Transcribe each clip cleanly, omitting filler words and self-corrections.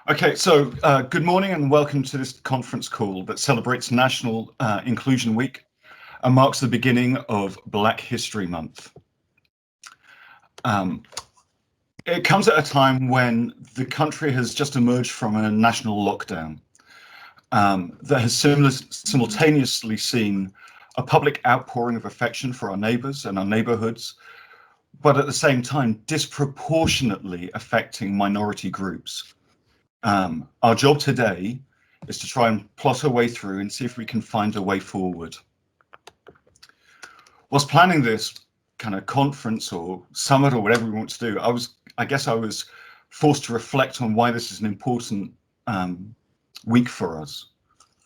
Okay, so good morning and welcome to this conference call that celebrates National Inclusion Week and marks the beginning of Black History Month. It comes at a time when the country has just emerged from a national lockdown that has simultaneously seen a public outpouring of affection for our neighbours and our neighbourhoods, but at the same time disproportionately affecting minority groups. Our job today is to try and plot a way through and see if we can find a way forward. Whilst planning this kind of conference or summit or whatever we want to do, I guess I was forced to reflect on why this is an important week for us.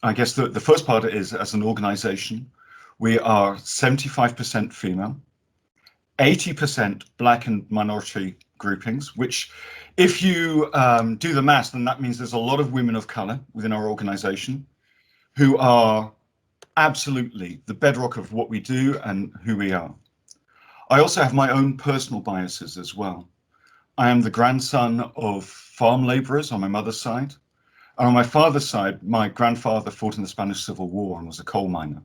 I guess the first part is, as an organization, we are 75% female, 80% Black and minority groupings, which if you do the maths, then that means there's a lot of women of color within our organization who are absolutely the bedrock of what we do and who we are. I also have my own personal biases as well. I am the grandson of farm laborers on my mother's side. And on my father's side, my grandfather fought in the Spanish Civil War and was a coal miner.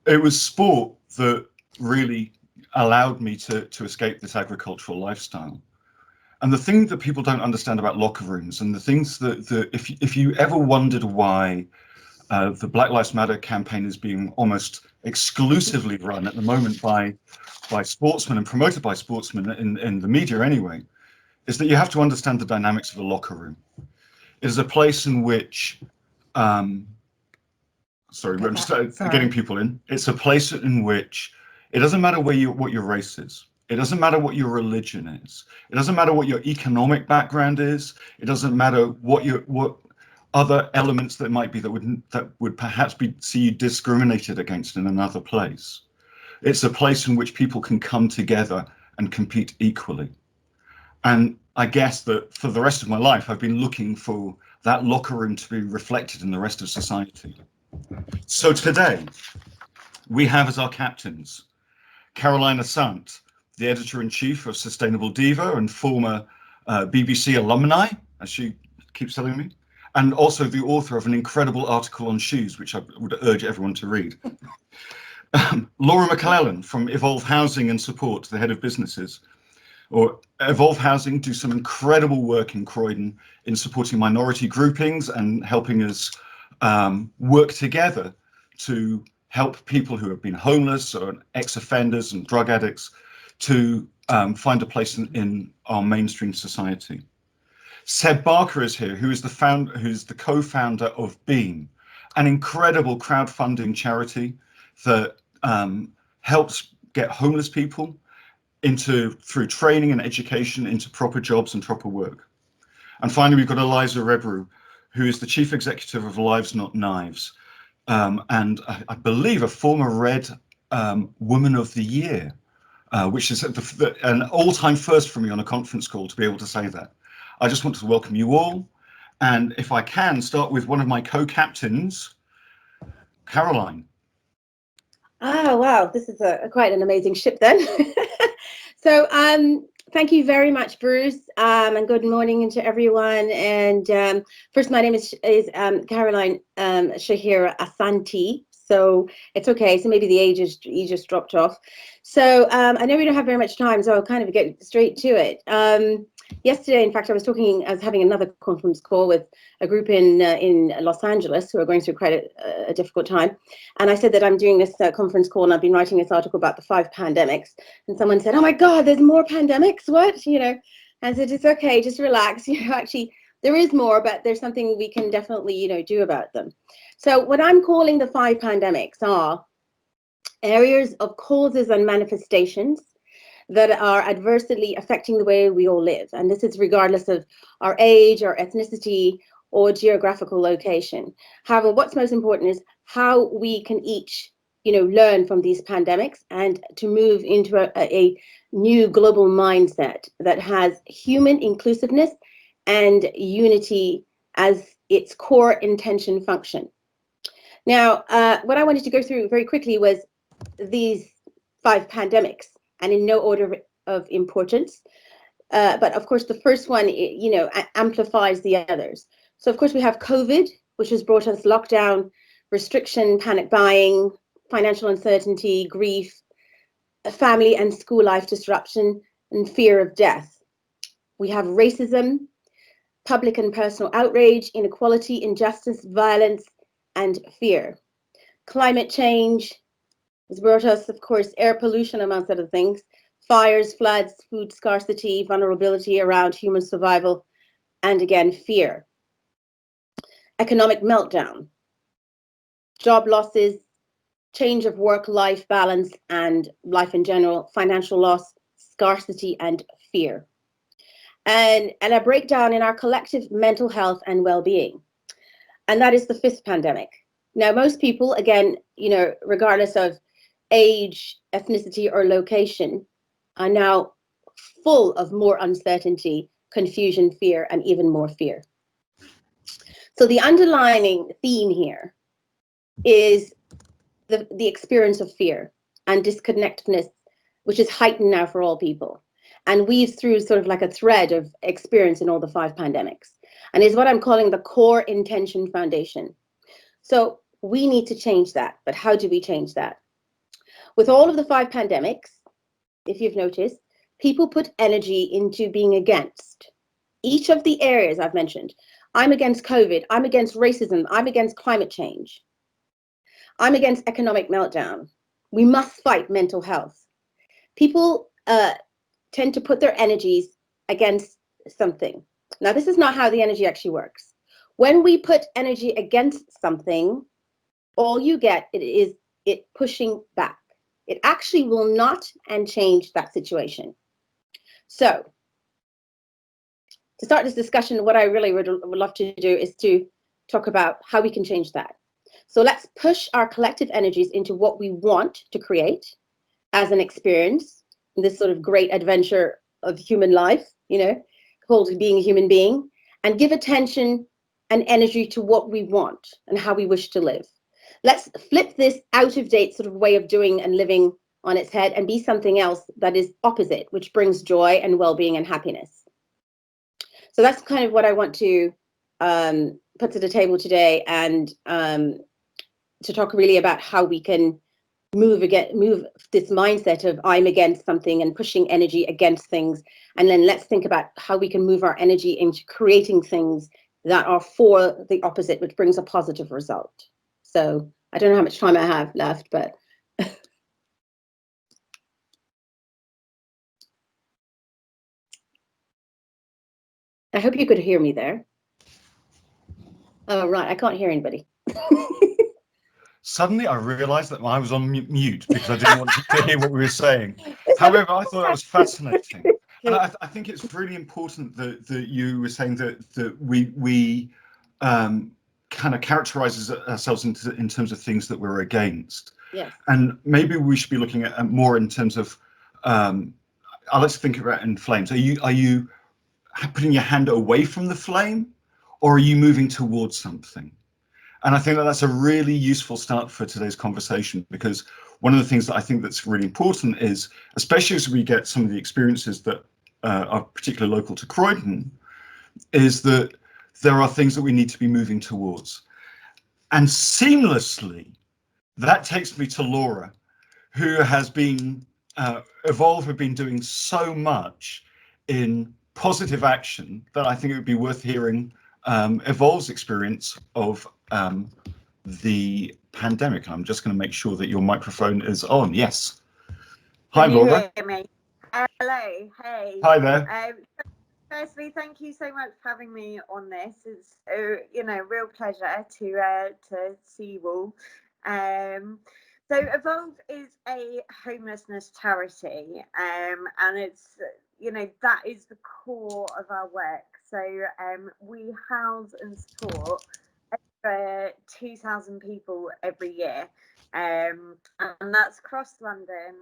It was sport that really allowed me to escape this agricultural lifestyle. And the thing that people don't understand about locker rooms, and the things that if you ever wondered why the Black Lives Matter campaign is being almost exclusively run at the moment by sportsmen and promoted by sportsmen in the media anyway, is that you have to understand the dynamics of a locker room. It is a place in which, I'm just getting people in. It's a place in which it doesn't matter what your race is. It doesn't matter what your religion is. It doesn't matter what your economic background is. It doesn't matter what other elements that might be that would perhaps see you discriminated against in another place. It's a place in which people can come together and compete equally. And I guess that for the rest of my life, I've been looking for that locker room to be reflected in the rest of society. So today, we have as our captains, Caroline Asante, the editor-in-chief of Sustainable Diva and former BBC alumni, as she keeps telling me, and also the author of an incredible article on shoes, which I would urge everyone to read. Laura McClellan from Evolve Housing and Support, the head of businesses, or Evolve Housing do some incredible work in Croydon in supporting minority groupings and helping us work together to help people who have been homeless or ex-offenders and drug addicts to find a place in our mainstream society. Seb Barker is here, who's the co-founder of Beam, an incredible crowdfunding charity that helps get homeless people through training and education into proper jobs and proper work. And finally, we've got Eliza Rebru, who is the chief executive of Lives Not Knives, and I believe a former Red Woman of the Year, which is an all-time first for me on a conference call to be able to say that. I just want to welcome you all, and if I can, start with one of my co-captains, Caroline. Oh, wow, this is quite an amazing ship then. So thank you very much, Bruce, and good morning to everyone. And first, my name is Caroline Shahira Asante. So it's okay. So maybe the age you just dropped off. So I know we don't have very much time, so I'll kind of get straight to it. Yesterday, in fact, I was having another conference call with a group in Los Angeles who are going through quite a difficult time. And I said that I'm doing this conference call and I've been writing this article about the 5 pandemics. And someone said, oh my God, there's more pandemics, what? I said, it's okay, just relax. Actually, there is more, but there's something we can definitely, do about them. So what I'm calling the 5 pandemics are areas of causes and manifestations that are adversely affecting the way we all live. And this is regardless of our age, our ethnicity, or geographical location. However, what's most important is how we can each, learn from these pandemics and to move into a new global mindset that has human inclusiveness and unity as its core intention function. Now, what I wanted to go through very quickly was these 5 pandemics, and in no order of importance. But of course, the first one, amplifies the others. So of course, we have COVID, which has brought us lockdown, restriction, panic buying, financial uncertainty, grief, family and school life disruption, and fear of death. We have racism, public and personal outrage, inequality, injustice, violence, and fear. Climate change has brought us, of course, air pollution, amongst other things, fires, floods, food scarcity, vulnerability around human survival, and again, fear. Economic meltdown, job losses, change of work-life balance and life in general, financial loss, scarcity, and fear. And a breakdown in our collective mental health and well-being. And that is the fifth pandemic. Now, most people, again, regardless of age, ethnicity, or location, are now full of more uncertainty, confusion, fear, and even more fear. So the underlying theme here is the experience of fear and disconnectedness, which is heightened now for all people, and weaves through sort of like a thread of experience in all the five pandemics, and is what I'm calling the core intention foundation. So we need to change that. But how do we change that? With all of the five pandemics, if you've noticed, people put energy into being against each of the areas I've mentioned. I'm against COVID. I'm against racism. I'm against climate change. I'm against economic meltdown. We must fight mental health. People tend to put their energies against something. Now, this is not how the energy actually works. When we put energy against something, all you get is it pushing back. It actually will not and change that situation. So to start this discussion, what I really would love to do is to talk about how we can change that. So let's push our collective energies into what we want to create as an experience, this sort of great adventure of human life, called being a human being, and give attention and energy to what we want and how we wish to live. Let's flip this out of date sort of way of doing and living on its head and be something else that is opposite, which brings joy and well-being and happiness. So that's kind of what I want to put to the table today, and to talk really about how we can move this mindset of I'm against something and pushing energy against things. And then let's think about how we can move our energy into creating things that are for the opposite, which brings a positive result. So I don't know how much time I have left, but I hope you could hear me there. Oh, right, I can't hear anybody. Suddenly I realized that I was on mute because I didn't want to hear what we were saying. However, I thought that was fascinating. And I think it's really important that you were saying that we kind of characterize ourselves in terms of things that we're against. Yes. And maybe we should be looking at more in terms of, let's think about in flames. Are you putting your hand away from the flame, or are you moving towards something? And I think that that's a really useful start for today's conversation, because one of the things that I think that's really important is, especially as we get some of the experiences that are particularly local to Croydon, is that there are things that we need to be moving towards. And seamlessly, that takes me to Laura, who has been, Evolve have been doing so much in positive action that I think it would be worth hearing Evolve's experience of the pandemic. I'm just going to make sure that your microphone is on. Yes. Hi, Laura. Hear me? Hello. Hey. Hi there. Firstly, thank you so much for having me on this. It's a real pleasure to see you all. So Evolve is a homelessness charity, and it's that is the core of our work. So we house and support over 2,000 people every year, and that's across London.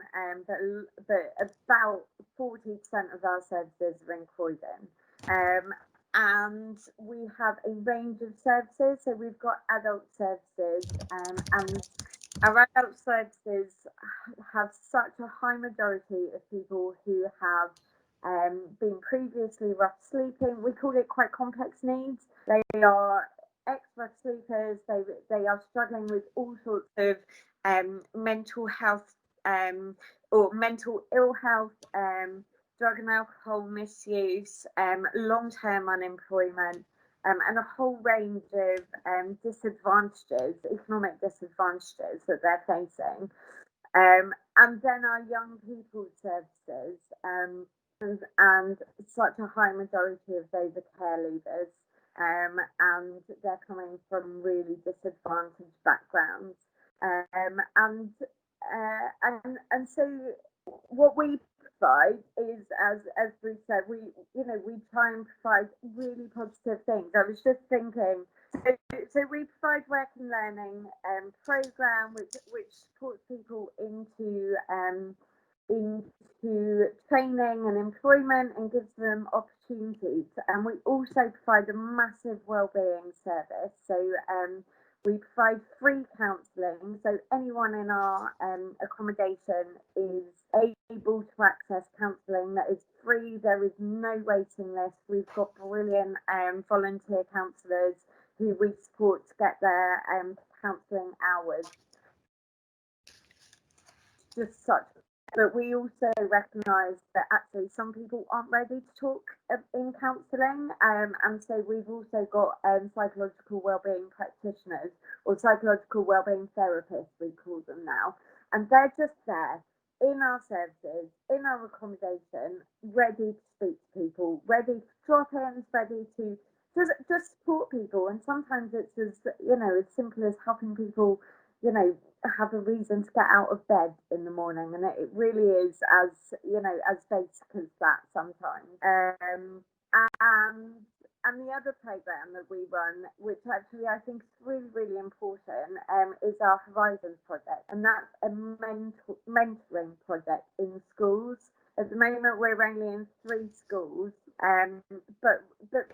But about 40% of our services are in Croydon. And we have a range of services. So we've got adult services, and our adult services have such a high majority of people who have been previously rough sleeping. We call it quite complex needs. They are ex-rough sleepers. They are struggling with all sorts of mental health or mental ill health, drug and alcohol misuse, long-term unemployment, and a whole range of disadvantages, economic disadvantages that they're facing. And then our young people services, and such a high majority of those are care leavers, and they're coming from really disadvantaged backgrounds. And so what we provide is, as Bruce said, we try and provide really positive things. I was just thinking, so we provide work and learning program which supports people into training and employment and gives them opportunities. And we also provide a massive wellbeing service. So we provide free counselling. So anyone in our accommodation is able to access counselling that is free. There is no waiting list. We've got brilliant volunteer counsellors who we support to get their counselling hours. Just such. But we also recognise that actually some people aren't ready to talk in counselling, and so we've also got psychological wellbeing practitioners, or psychological wellbeing therapists, we call them now, and they're just there in our services, in our accommodation, ready to speak to people, ready to drop in, ready to just support people. And sometimes it's as simple as helping people have a reason to get out of bed in the morning, and it really is as basic as that sometimes. And the other program that we run, which actually I think is really, really important, is our Horizons project, and that's a mentoring project in schools. At the moment, we're only in 3 schools, but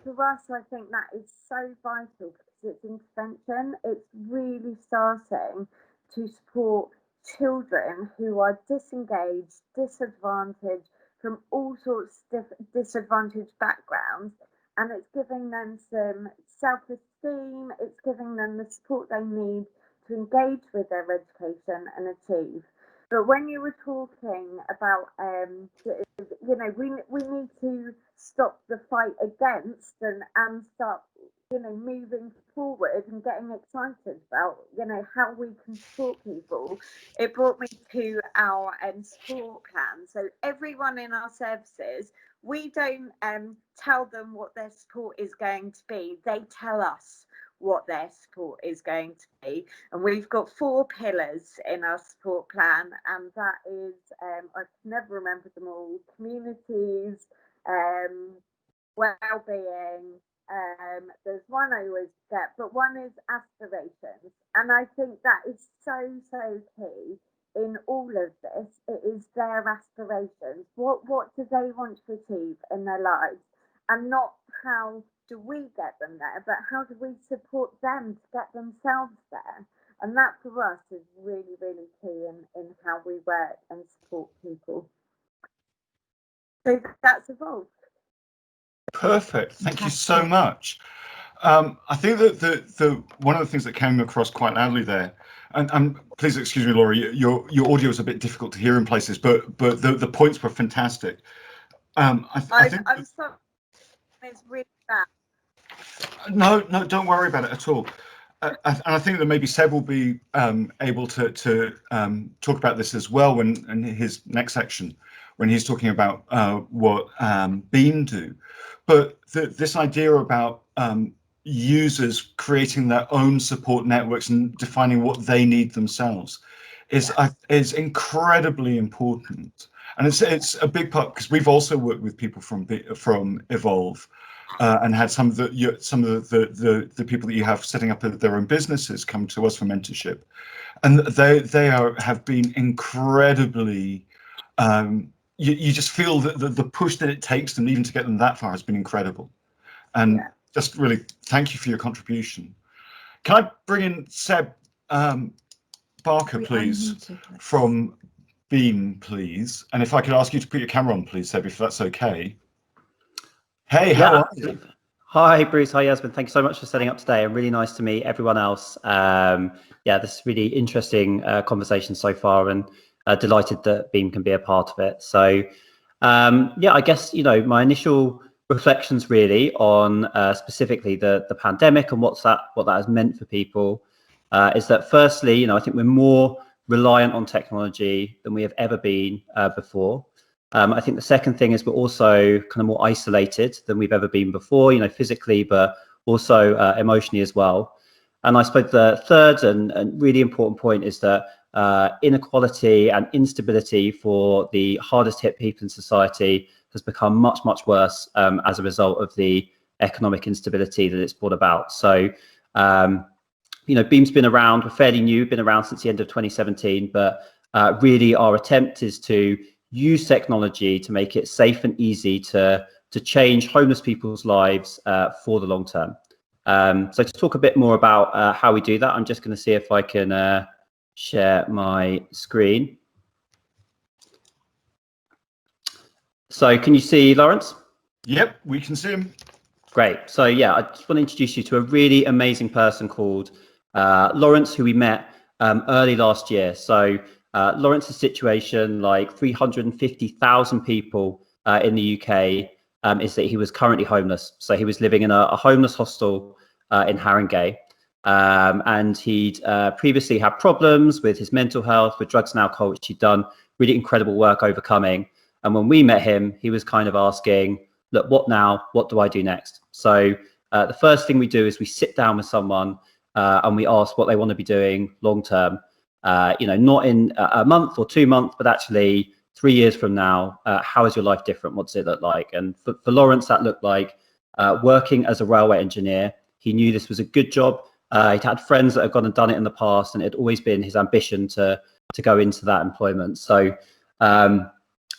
for us, I think that is so vital because it's intervention. It's really starting to support children who are disengaged, disadvantaged from all sorts of disadvantaged backgrounds, and it's giving them some self-esteem, it's giving them the support they need to engage with their education and achieve. But when you were talking about, we need to stop the fight against and start, moving forward and getting excited about, how we can support people. It brought me to our support plan. So everyone in our services, we don't tell them what their support is going to be. They tell us what their support is going to be, and we've got 4 pillars in our support plan, and that is I can never remember them all: communities, well-being, there's one I always forget, but one is aspirations. And I think that is so key in all of this. It is their aspirations. What do they want to achieve in their lives, and not how do we get them there, but how do we support them to get themselves there? And that for us is really, really key in how we work and support people. So that's evolved. Perfect. Thank you so much. I think that the one of the things that came across quite loudly there, and please excuse me, Laurie, your audio is a bit difficult to hear in places, but the points were fantastic. I think I'm sorry, it's really bad. No, don't worry about it at all. And I think that maybe Seb will be able to talk about this as well in his next section, when he's talking about what Beam do. But this idea about users creating their own support networks and defining what they need themselves is incredibly important, and it's a big part, because we've also worked with people from Evolve. And had some of the people that you have setting up their own businesses come to us for mentorship, and they have been incredibly. You just feel that the push that it takes them even to get them that far has been incredible, and just really thank you for your contribution. Can I bring in Seb Barker, please, from Beam, please. And if I could ask you to put your camera on, please, Seb, if that's okay. Hey, how are you? Hi, Bruce. Hi, Yasmin. Thank you so much for setting up today, and really nice to meet everyone else. Yeah, this is really interesting conversation so far, and delighted that Beam can be a part of it. So, yeah, I guess, my initial reflections really on specifically the pandemic and what that has meant for people is that firstly, I think we're more reliant on technology than we have ever been before. I think the second thing is we're also kind of more isolated than we've ever been before, physically, but also emotionally as well. And I suppose the third and really important point is that inequality and instability for the hardest hit people in society has become much, much worse as a result of the economic instability that it's brought about. So, Beam's been around, we're fairly new, been around since the end of 2017, but really our attempt is to use technology to make it safe and easy to change homeless people's lives for the long term. So to talk a bit more about how we do that, I'm just going to see if I can share my screen. So can you see Lawrence? Yep, we can see him. Great. So yeah, I just want to introduce you to a really amazing person called Lawrence, who we met early last year. So Lawrence's situation, like 350,000 people in the UK, is that he was currently homeless. So he was living in a homeless hostel in Haringey. And he'd previously had problems with his mental health, with drugs and alcohol, which he'd done really incredible work overcoming. And when we met him, he was kind of asking, look, what now? What do I do next? So the first thing we do is we sit down with someone and we ask what they want to be doing long term, not in a month or 2 months, but actually 3 years from now. How is your life different? What does it look like? And for Lawrence, that looked like working as a railway engineer. He knew this was a good job. He'd had friends that had gone and done it in the past, and it had always been his ambition to go into that employment. So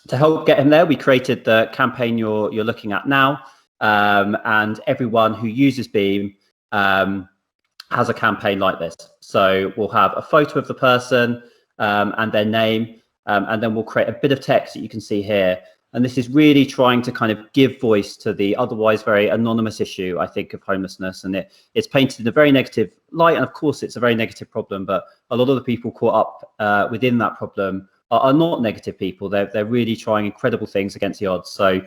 to help get him there, we created the campaign you're looking at now, and everyone who uses Beam has a campaign like this. So we'll have a photo of the person and their name, and then we'll create a bit of text that you can see here. And this is really trying to kind of give voice to the otherwise very anonymous issue, I think, of homelessness. And it's painted in a very negative light. And of course, it's a very negative problem, but a lot of the people caught up within that problem are not negative people. They're really trying incredible things against the odds. So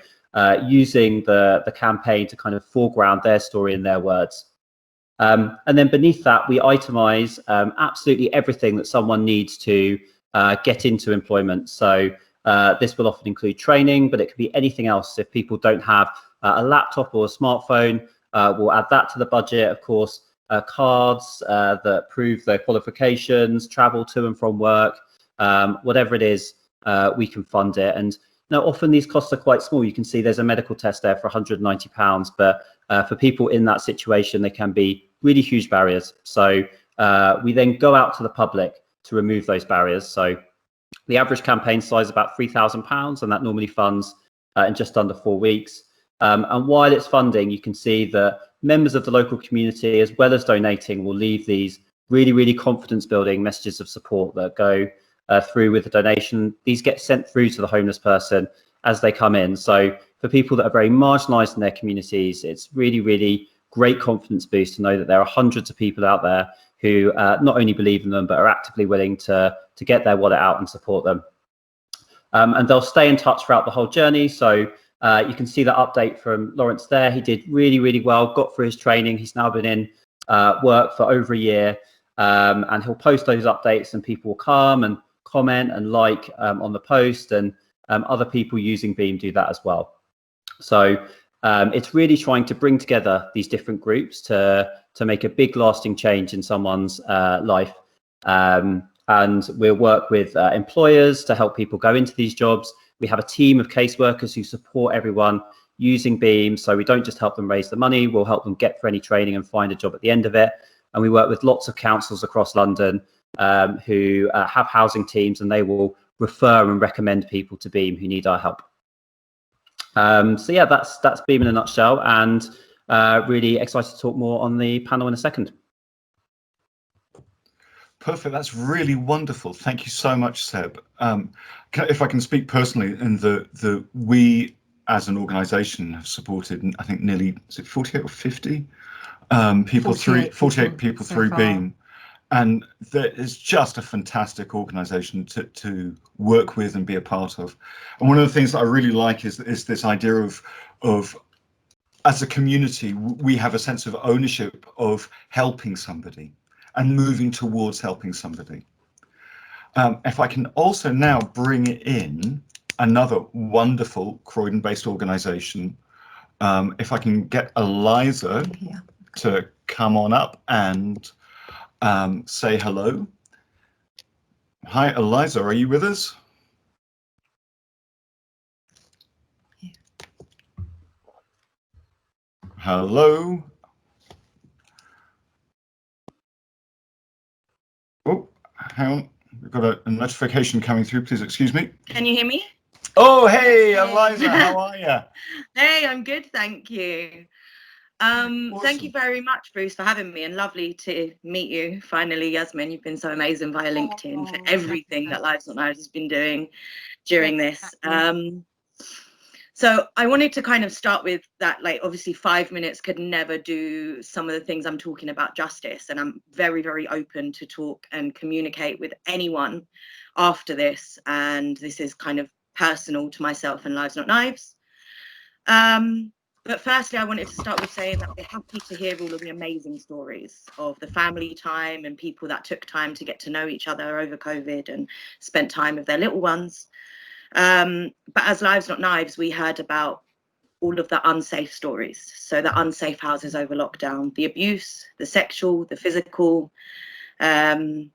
using the campaign to kind of foreground their story in their words. And then beneath that, we itemize absolutely everything that someone needs to get into employment. So this will often include training, but it could be anything else. If people don't have a laptop or a smartphone, we'll add that to the budget. Of course, cards that prove their qualifications, travel to and from work, whatever it is, we can fund it. And now often these costs are quite small. You can see there's a medical test there for £190, but for people in that situation, they can be really huge barriers. So we then go out to the public to remove those barriers. So the average campaign size is about £3,000, and that normally funds in just under 4 weeks. And while it's funding, you can see that members of the local community, as well as donating, will leave these really, really confidence building messages of support that go through with the donation. These get sent through to the homeless person as they come in. So for people that are very marginalized in their communities, it's really, really great confidence boost to know that there are hundreds of people out there who not only believe in them, but are actively willing to get their wallet out and support them. And they'll stay in touch throughout the whole journey. So you can see that update from Lawrence there. He did really, really well, got through his training. He's now been in work for over a year, and he'll post those updates, and people will come and comment and like on the post, and other people using Beam do that as well. So it's really trying to bring together these different groups to make a big lasting change in someone's life. And we'll work with employers to help people go into these jobs. We have a team of caseworkers who support everyone using Beam. So we don't just help them raise the money, we'll help them get through any training and find a job at the end of it. And we work with lots of councils across London who have housing teams, and they will refer and recommend people to Beam who need our help. So yeah, that's Beam in a nutshell, and really excited to talk more on the panel in a second. perfect. That's really wonderful. Thank you so much, Seb. If I can speak personally, in we as an organisation have supported, I think, nearly, is it 48 or 50 people 48 people so through far. Beam, and that is just a fantastic organisation to work with and be a part of. And one of the things that I really like is this idea of as a community, we have a sense of ownership of helping somebody and moving towards helping somebody. If I can also now bring in another wonderful Croydon-based organisation, if I can get Eliza to come on up and say hello. Hi, Eliza, are you with us? Hello. Oh, hang on. We've got a notification coming through. Please excuse me. Can you hear me? Oh, hey, Eliza, how are you? Hey, I'm good, thank you. Thank you very much, Bruce, for having me, and lovely to meet you finally, Yasmin. You've been so amazing via LinkedIn for everything that Lives Not Knives has been doing during this. So I wanted to kind of start with that, like, obviously 5 minutes could never do some of the things I'm talking about justice, and I'm very, very open to talk and communicate with anyone after this, and this is kind of personal to myself and Lives Not Knives. But firstly, I wanted to start with saying that we're happy to hear all of the amazing stories of the family time and people that took time to get to know each other over COVID and spent time with their little ones. But as Lives Not Knives, we heard about all of the unsafe stories. So the unsafe houses over lockdown, the abuse, the sexual, the physical, as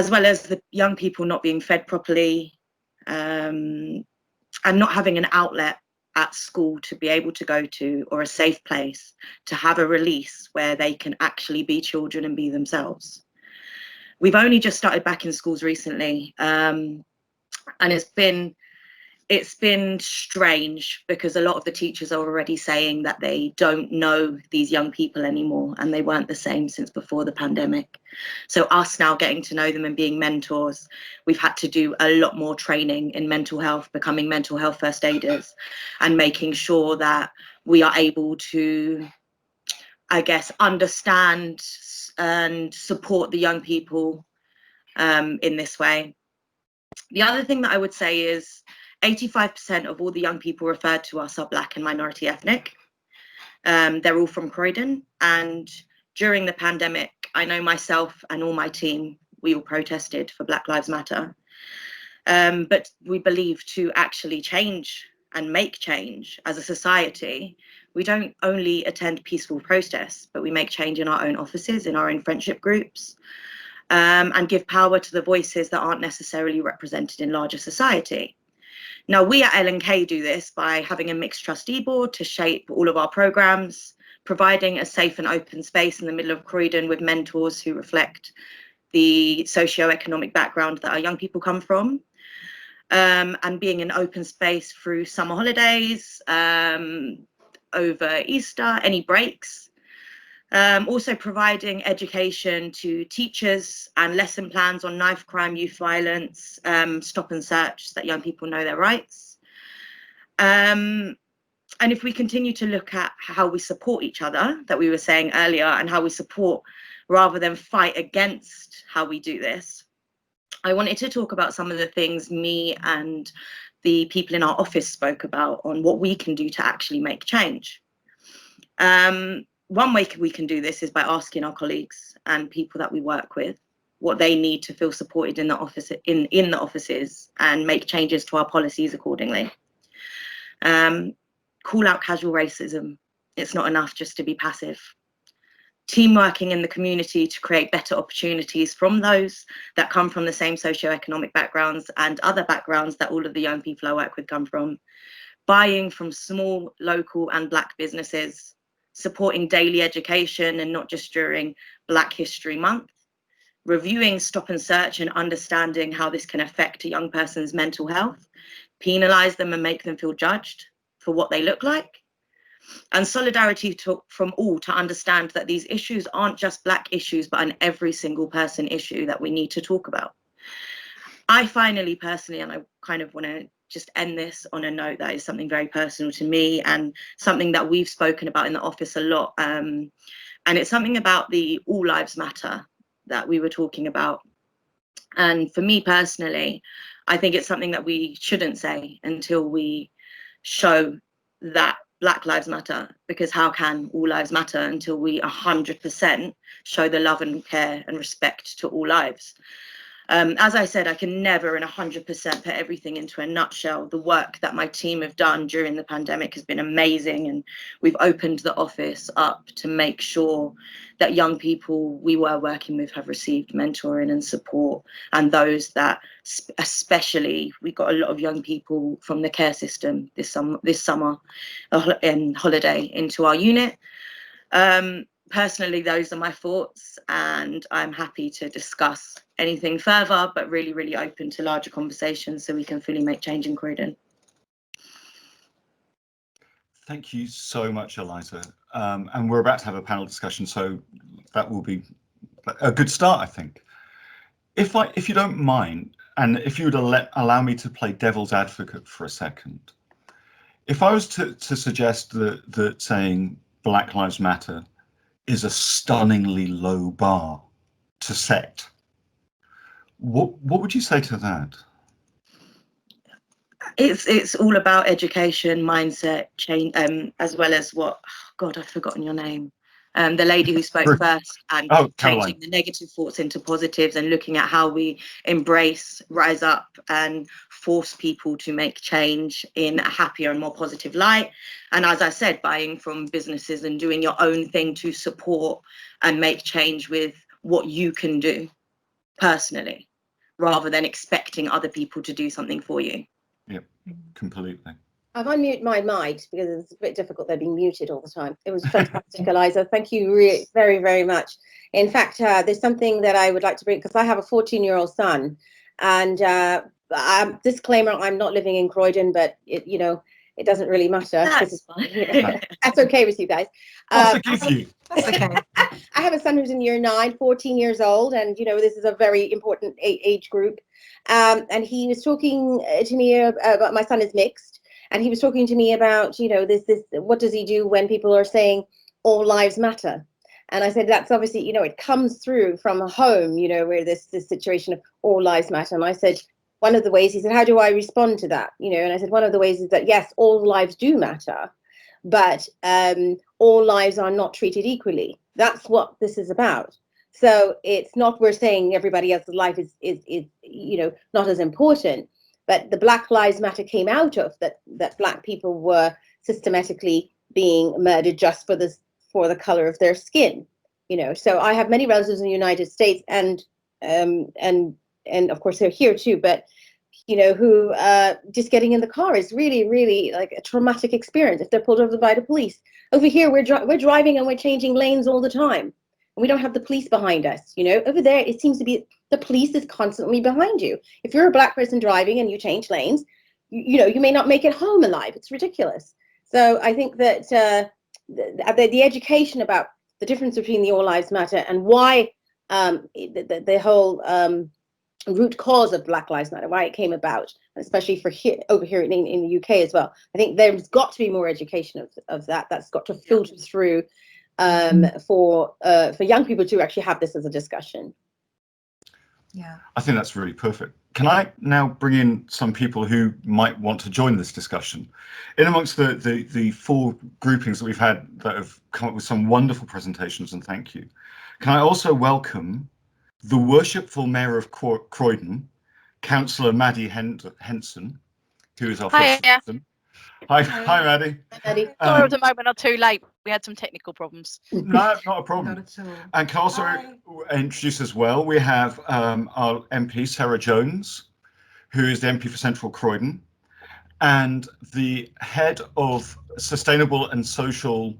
well as the young people not being fed properly, and not having an outlet at school to be able to go to, or a safe place to have a release where they can actually be children and be themselves. We've only just started back in schools recently, and it's been strange because a lot of the teachers are already saying that they don't know these young people anymore, and they weren't the same since before the pandemic. So us now getting to know them and being mentors, we've had to do a lot more training in mental health, becoming mental health first aiders, and making sure that we are able to, I guess, understand and support the young people in this way. The other thing that I would say is 85% of all the young people referred to us are Black and minority ethnic. They're all from Croydon, and during the pandemic, I know myself and all my team, we all protested for Black Lives Matter. But we believe to actually change and make change as a society, we don't only attend peaceful protests, but we make change in our own offices, in our own friendship groups, and give power to the voices that aren't necessarily represented in larger society. Now, we at L&K do this by having a mixed trustee board to shape all of our programs, providing a safe and open space in the middle of Croydon with mentors who reflect the socio-economic background that our young people come from, and being an open space through summer holidays, over Easter, any breaks. Also providing education to teachers and lesson plans on knife crime, youth violence, stop and search, so that young people know their rights. And if we continue to look at how we support each other, that we were saying earlier, and how we support rather than fight against how we do this, I wanted to talk about some of the things me and the people in our office spoke about on what we can do to actually make change. One way we can do this is by asking our colleagues and people that we work with what they need to feel supported in the office, in the offices, and make changes to our policies accordingly. Call out casual racism. It's not enough just to be passive. Team working in the community to create better opportunities from those that come from the same socioeconomic backgrounds and other backgrounds that all of the young people I work with come from. Buying from small, local and Black businesses, supporting daily education and not just during Black History Month, reviewing stop and search and understanding how this can affect a young person's mental health, penalise them and make them feel judged for what they look like, and solidarity from all to understand that these issues aren't just Black issues, but an every single person issue that we need to talk about. I finally, personally, and I kind of want to just end this on a note that is something very personal to me and something that we've spoken about in the office a lot. And it's something about the All Lives Matter that we were talking about. And for me personally, I think it's something that we shouldn't say until we show that Black Lives Matter, because how can all lives matter until we 100% show the love and care and respect to all lives? As I said, I can never in 100% put everything into a nutshell. The work that my team have done during the pandemic has been amazing, and we've opened the office up to make sure that young people we were working with have received mentoring and support, and those that especially, we got a lot of young people from the care system this summer in holiday into our unit. Personally, those are my thoughts, and I'm happy to discuss anything further, but really, really open to larger conversations so we can fully make change in Croydon. Thank you so much, Eliza. And we're about to have a panel discussion, so that will be a good start, I think. If you don't mind, and if you would allow me to play devil's advocate for a second, if I was to suggest that saying Black Lives Matter is a stunningly low bar to set, what would you say to that? It's all about education, mindset, change, as well as what, oh God, I've forgotten your name. The lady who spoke first, and changing the negative thoughts into positives and looking at how we embrace, rise up and force people to make change in a happier and more positive light. And as I said, buying from businesses and doing your own thing to support and make change with what you can do personally, rather than expecting other people to do something for you. Yep, completely. I've unmuted my mic because it's a bit difficult. They're being muted all the time. It was fantastic, Eliza. Thank you very, very much. In fact, there's something that I would like to bring, because I have a 14-year-old son, and disclaimer, I'm not living in Croydon, but it doesn't really matter. That's fine. That's okay with you guys. I'll forgive you. That's okay. I have a son who's in year 9, 14 years old, and this is a very important age group. And he was talking to me about, my son is mixed, and he was talking to me about, this, what does he do when people are saying all lives matter? And I said, that's obviously, it comes through from a home, where this situation of all lives matter. And I said, one of the ways, he said, how do I respond to that? And I said, one of the ways is that, yes, all lives do matter, but all lives are not treated equally. That's what this is about. So it's not, we're saying everybody else's life is not as important, but the Black Lives Matter came out of that Black people were systematically being murdered just for the color of their skin. So I have many relatives in the United States, and of course they're here too, but who just getting in the car is really, really like a traumatic experience if they're pulled over by the police. Over here, we're driving and we're changing lanes all the time, and we don't have the police behind us. Over there, it seems to be the police is constantly behind you. If you're a Black person driving and you change lanes, you may not make it home alive. It's ridiculous. So I think that the education about the difference between the All Lives Matter and why the whole root cause of Black Lives Matter, why it came about, especially for over here in the UK as well. I think there's got to be more education of that. That's got to filter through for young people to actually have this as a discussion. Yeah, I think that's really perfect. Can I now bring in some people who might want to join this discussion? In amongst the 4 groupings that we've had that have come up with some wonderful presentations, and thank you. Can I also welcome the Worshipful Mayor of Croydon, Councillor Maddie Henson, who is our first citizen. Hi, Maddie. Hi, Maddie. Sorry, I was a moment or two late. We had some technical problems. No, not a problem. not at all. And can also introduce as well, we have our MP, Sarah Jones, who is the MP for Central Croydon, and the head of Sustainable and Social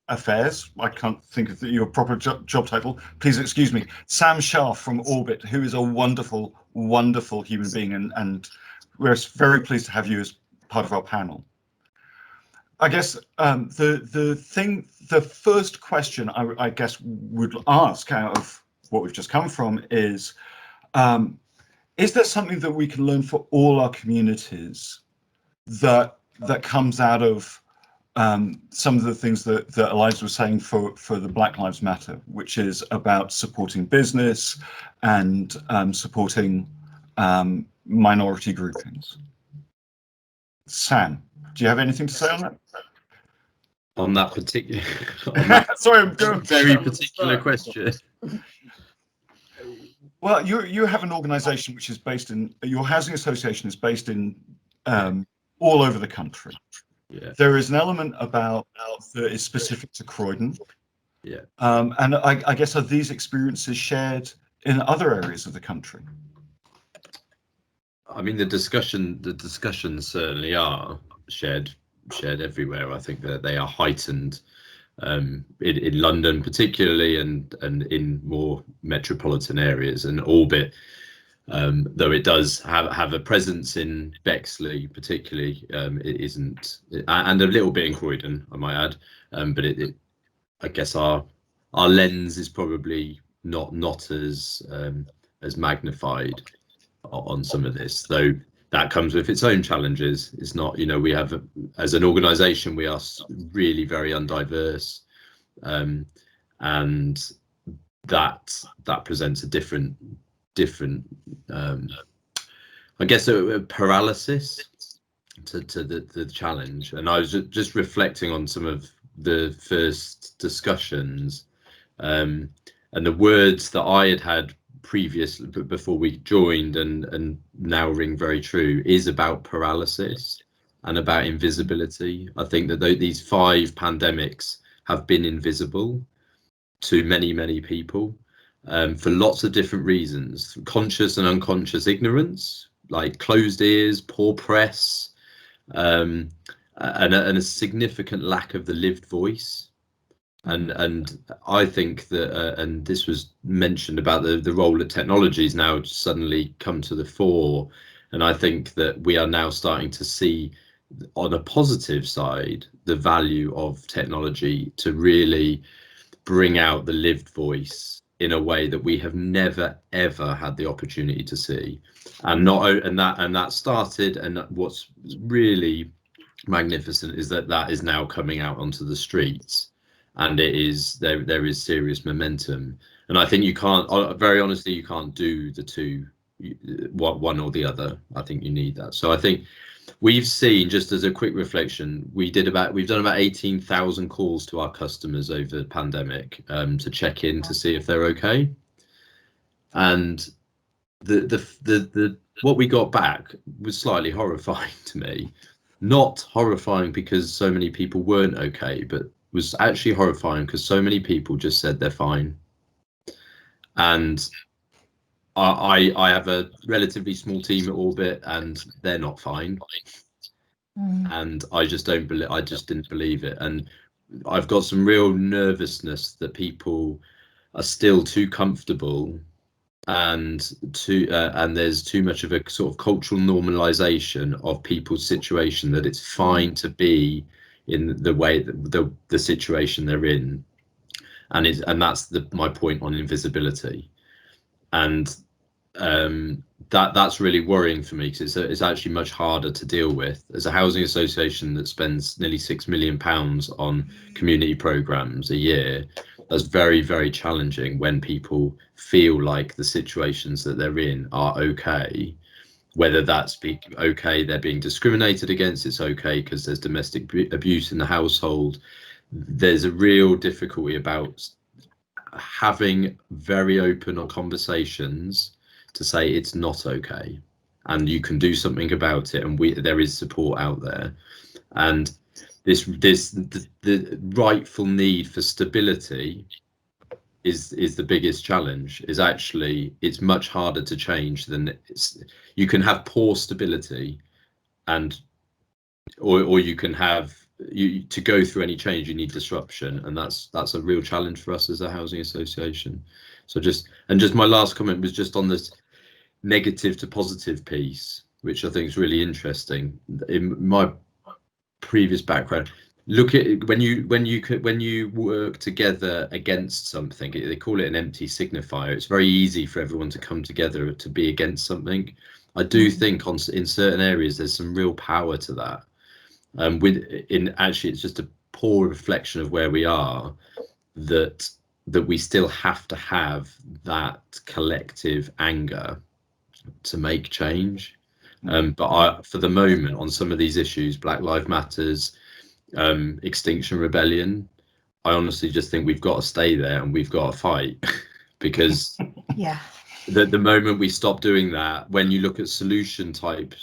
Affairs. I can't think of your proper job title. Please excuse me. Sam Shah from Orbit, who is a wonderful, wonderful human being, and we're very pleased to have you as part of our panel. I guess the first question I guess would ask out of what we've just come from is there something that we can learn for all our communities that comes out of some of the things that Eliza was saying for the Black Lives Matter, which is about supporting business and supporting minority groupings? Sam, do you have anything to say on that? On that particular, Sorry, I'm going very particular question. Well, you have an organisation which is based in, your housing association is based in all over the country. Yeah. There is an element about that is specific to Croydon. Yeah. And I guess, are these experiences shared in other areas of the country? I mean, the discussions certainly are shared everywhere. I think that they are heightened in London particularly, and in more metropolitan areas, and albeit though it does have a presence in Bexley particularly, it isn't, and a little bit in Croydon, I might add, but I guess our lens is probably not as magnified on some of this, though that comes with its own challenges. It's not, we have, as an organisation, we are really very undiverse, and that presents a different I guess a paralysis to the challenge. And I was just reflecting on some of the first discussions, and the words that I had previously before we joined and now ring very true is about paralysis and about invisibility. I think that these 5 pandemics have been invisible to many people, for lots of different reasons: conscious and unconscious ignorance, like closed ears, poor press, and a significant lack of the lived voice. And I think that, and this was mentioned about the role that technology's now suddenly come to the fore, and I think that we are now starting to see, on a positive side, the value of technology to really bring out the lived voice in a way that we have never ever had the opportunity to see. And that started, and what's really magnificent is that is now coming out onto the streets, and there is serious momentum. And I think you can't, very honestly, you can't do the two, one or the other. I think you need that. So I think we've seen, just as a quick reflection, we've done about 18,000 calls to our customers over the pandemic, to check in to see if they're okay. And the what we got back was slightly horrifying to me. Not horrifying because so many people weren't okay, but was actually horrifying because so many people just said they're fine. And I have a relatively small team at Orbit, and they're not fine. And I just didn't believe it. And I've got some real nervousness that people are still too comfortable, and there's too much of a sort of cultural normalization of people's situation, that it's fine to be in the way that the situation they're in, and that's my point on invisibility. And that's really worrying for me, because it's actually much harder to deal with. As a housing association that spends nearly £6 million on community programmes a year, that's very, very challenging when people feel like the situations that they're in are okay. Whether that's okay, they're being discriminated against, it's okay because there's domestic abuse in the household. There's a real difficulty about having very open conversations to say it's not okay, and you can do something about it, and there is support out there. And the rightful need for stability is the biggest challenge. Is actually, it's much harder to change than you can have poor stability, or you can have, to go through any change you need disruption, and that's a real challenge for us as a housing association. So just my last comment was just on this negative to positive piece, which I think is really interesting. In my previous background, look at it, when you work together against something, they call it an empty signifier. It's very easy for everyone to come together to be against something. I do think in certain areas there's some real power to that. Actually, it's just a poor reflection of where we are, that we still have to have that collective anger to make change. But for the moment, on some of these issues, Black Lives Matters, Extinction Rebellion, I honestly just think we've got to stay there and we've got to fight because Yeah. the moment we stop doing that, when you look at solution type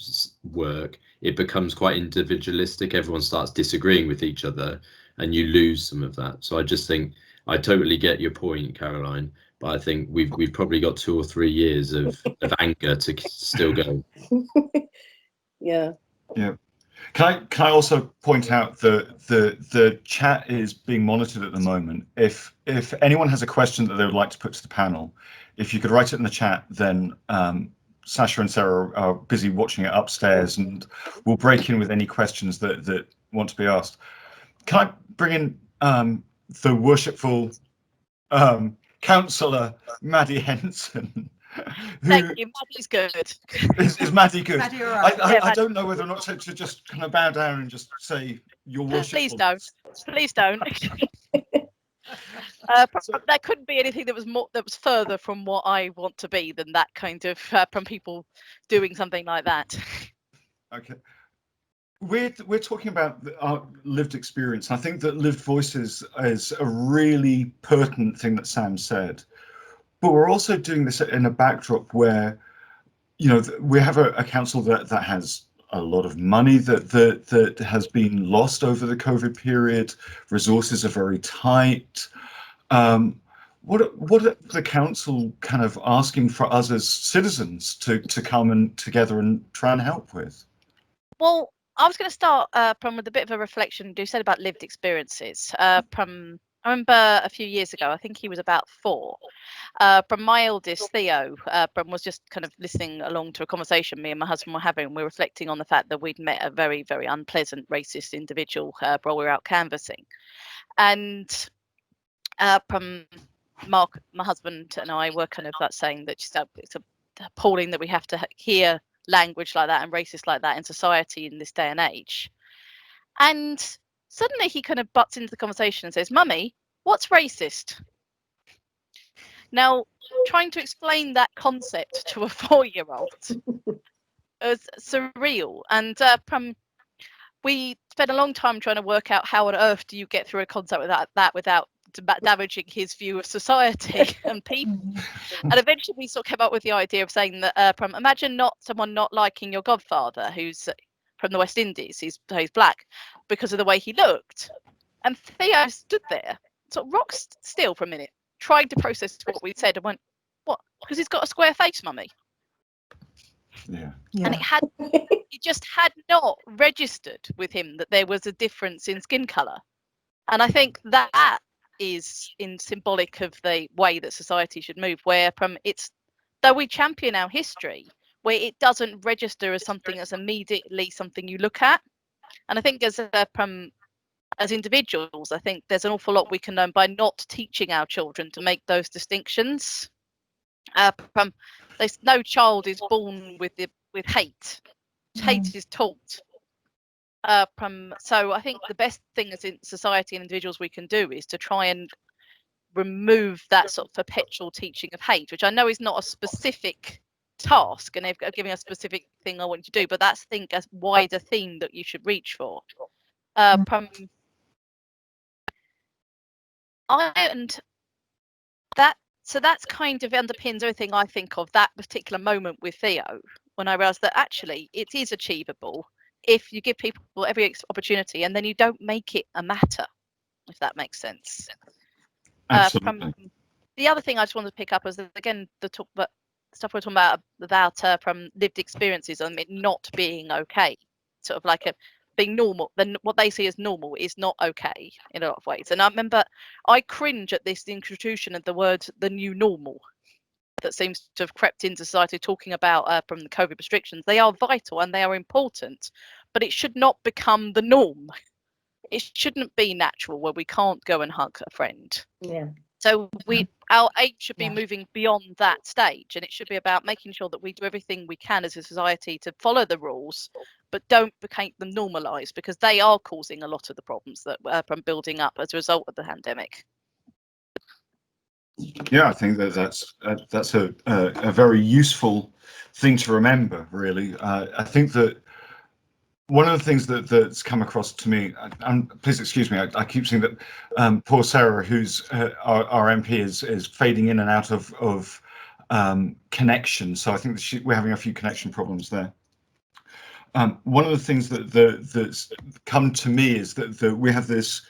work, it becomes quite individualistic. Everyone starts disagreeing with each other and you lose some of that. So I just think I totally get your point, Caroline, but I think we've probably got 2 or 3 years of anger to still go. Yeah. Yeah. Can I also point out that the chat is being monitored at the moment. If anyone has a question that they would like to put to the panel, if you could write it in the chat, then Sasha and Sarah are busy watching it upstairs, and we'll break in with any questions that want to be asked. Can I bring in the worshipful councillor Maddie Henson? Thank you. Maddie's good. Is Maddie good? Maddie, all right. I don't know whether or not to just kind of bow down and just say your worship. Please don't. Please don't. There couldn't be anything that was further from what I want to be than that kind of from people doing something like that. Okay. We're talking about our lived experience. I think that lived voices is a really pertinent thing that Sam said. But we're also doing this in a backdrop where, you know, we have a council that has a lot of money that has been lost over the COVID period. Resources are very tight. What are the council kind of asking for us as citizens to come and together and try and help with? Well, I was going to start with a bit of a reflection. You said about lived experiences. I remember a few years ago, I think he was about 4. From my eldest, Theo, was just kind of listening along to a conversation me and my husband were having. We were reflecting on the fact that we'd met a very, very unpleasant racist individual while we were out canvassing. And from Mark, my husband, and I were kind of like saying that it's appalling that we have to hear language like that and racist like that in society in this day and age. And suddenly he kind of butts into the conversation and says, "Mummy, what's racist?" Now, trying to explain that concept to a 4-year-old is surreal. And we spent a long time trying to work out how on earth do you get through a concept without damaging his view of society and people. And eventually we sort of came up with the idea of saying that imagine someone not liking your godfather, who's from the West Indies, he's black, because of the way he looked. And Theo stood there, sort of rock still for a minute, trying to process what we said, and went, "What? Because he's got a square face, Mummy." Yeah. And it just had not registered with him that there was a difference in skin colour. And I think that is symbolic of the way that society should move, where though we champion our history, where it doesn't register as something that's immediately something you look at. And I think as individuals, I think there's an awful lot we can learn by not teaching our children to make those distinctions. No child is born with hate. Hate is taught. So I think the best thing as in society and individuals we can do is to try and remove that sort of perpetual teaching of hate, which I know is not a specific task, and they've given a specific thing I want you to do, but that's I think a wider theme that you should reach for. So that's kind of underpins everything I think of that particular moment with Theo, when I realised that actually it is achievable if you give people every opportunity and then you don't make it a matter, if that makes sense. Absolutely. The other thing I just wanted to pick up was that, again, the stuff we're talking about from lived experiences and it not being okay, sort of like being normal. Then what they see as normal is not okay in a lot of ways. And I remember I cringe at this introduction of the word "the new normal" that seems to have crept into society, talking about from the COVID restrictions. They are vital and they are important, but it should not become the norm. it shouldn't be natural where we can't go and hug a friend. Yeah. So our aim should be Yeah. moving beyond that stage, and it should be about making sure that we do everything we can as a society to follow the rules, but don't make them normalised, because they are causing a lot of the problems that from building up as a result of the pandemic. Yeah, I think that's a very useful thing to remember, really. I think that one of the things that's come across to me, and please excuse me, I keep seeing that poor Sarah, who's our MP, is fading in and out of connection. So I think that we're having a few connection problems there. One of the things that's come to me is that we have this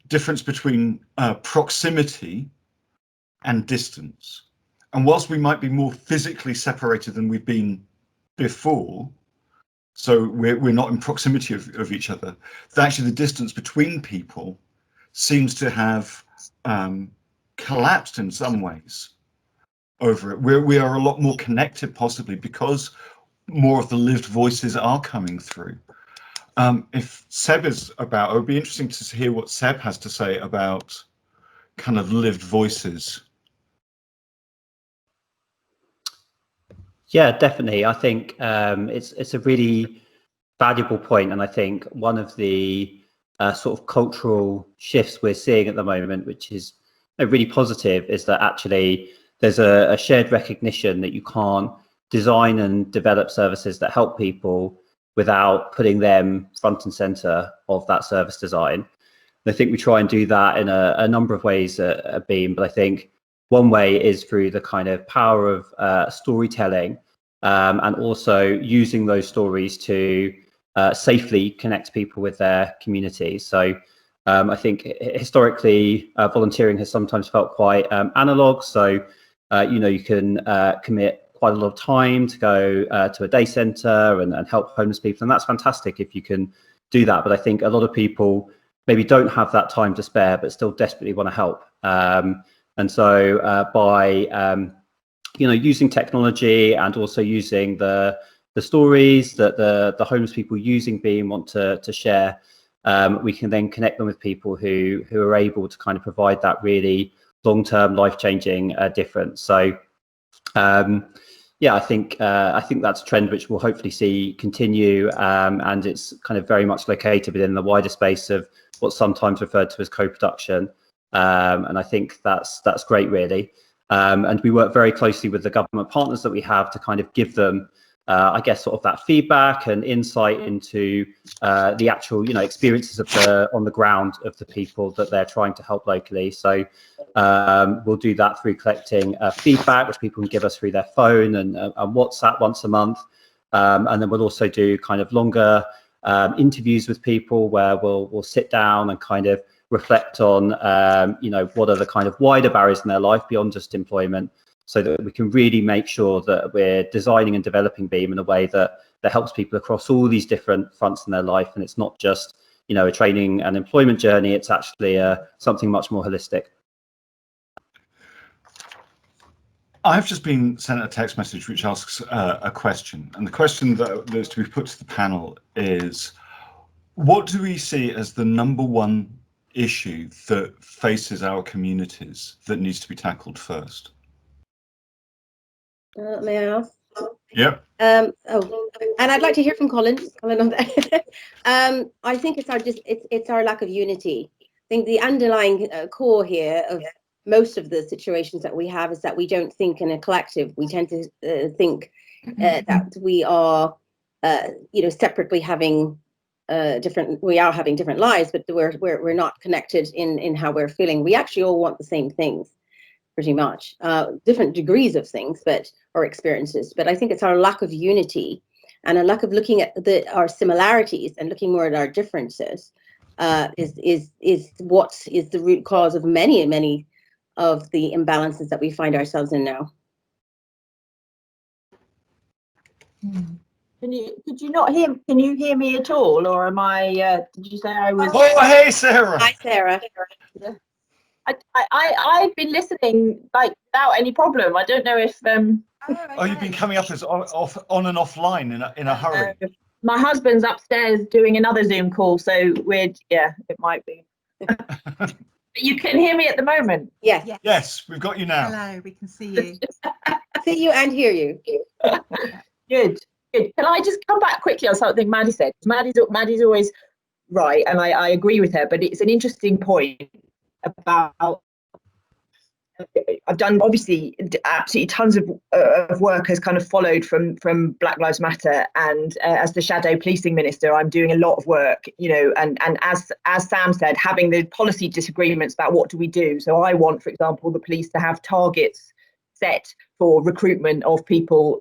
difference between proximity and distance. And whilst we might be more physically separated than we've been before, so we're not in proximity of each other, actually the distance between people seems to have collapsed in some ways over it. We are a lot more connected, possibly because more of the lived voices are coming through. If Seb is about, it would be interesting to hear what Seb has to say about kind of lived voices. Yeah, definitely. I think it's a really valuable point, and I think one of the sort of cultural shifts we're seeing at the moment, which is really positive, is that actually there's a shared recognition that you can't design and develop services that help people without putting them front and center of that service design. And I think we try and do that in a number of ways at Beam, but I think one way is through the kind of power of storytelling, and also using those stories to safely connect people with their communities. So I think historically volunteering has sometimes felt quite analog. So you can commit quite a lot of time to go to a day centre and help homeless people, and that's fantastic if you can do that. But I think a lot of people maybe don't have that time to spare, but still desperately want to help. And so by using technology and also using the stories that the homeless people using Beam want to share, we can then connect them with people who are able to kind of provide that really long-term, life-changing difference. So yeah, I think that's a trend which we'll hopefully see continue, and it's kind of very much located within the wider space of what's sometimes referred to as co-production, and I think that's great, really. And we work very closely with the government partners that we have to kind of give them, I guess, sort of that feedback and insight into the actual, experiences on the ground of the people that they're trying to help locally. So we'll do that through collecting feedback, which people can give us through their phone and WhatsApp once a month. And then we'll also do kind of longer interviews with people where we'll sit down and kind of reflect on, what are the kind of wider barriers in their life beyond just employment, so that we can really make sure that we're designing and developing Beam in a way that helps people across all these different fronts in their life. And it's not just, a training and employment journey, it's actually something much more holistic. I've just been sent a text message which asks a question, and the question that's to be put to the panel is, what do we see as the number one issue that faces our communities that needs to be tackled first? May I ask? Yep. And I'd like to hear from Colin on that. I think it's our lack of unity. I think the underlying core here of most of the situations that we have is that we don't think in a collective. We tend to think that we are, separately having different lives, but we're not connected in how we're feeling. We actually all want the same things, pretty much, different degrees of things, or experiences. But I think it's our lack of unity and a lack of looking at our similarities and looking more at our differences is what is the root cause of many of the imbalances that we find ourselves in now. Could you not hear? Can you hear me at all, or am I? Did you say I was? Oh, hey, Sarah. Hi, Sarah. I've been listening without any problem. I don't know if Oh, you've been coming up as on and offline in a hurry. my husband's upstairs doing another Zoom call, so it might be. You can hear me at the moment? Yes. Yes, we've got you now. Hello, we can see you. See you and hear you. Good. Can I just come back quickly on something Maddie said? Maddie's always right, and I agree with her, but it's an interesting point about I've done obviously absolutely tons of work has kind of followed from Black Lives Matter, and as the shadow policing minister, I'm doing a lot of work, and as Sam said, having the policy disagreements about what do we do. So I want, for example, the police to have targets set for recruitment of people,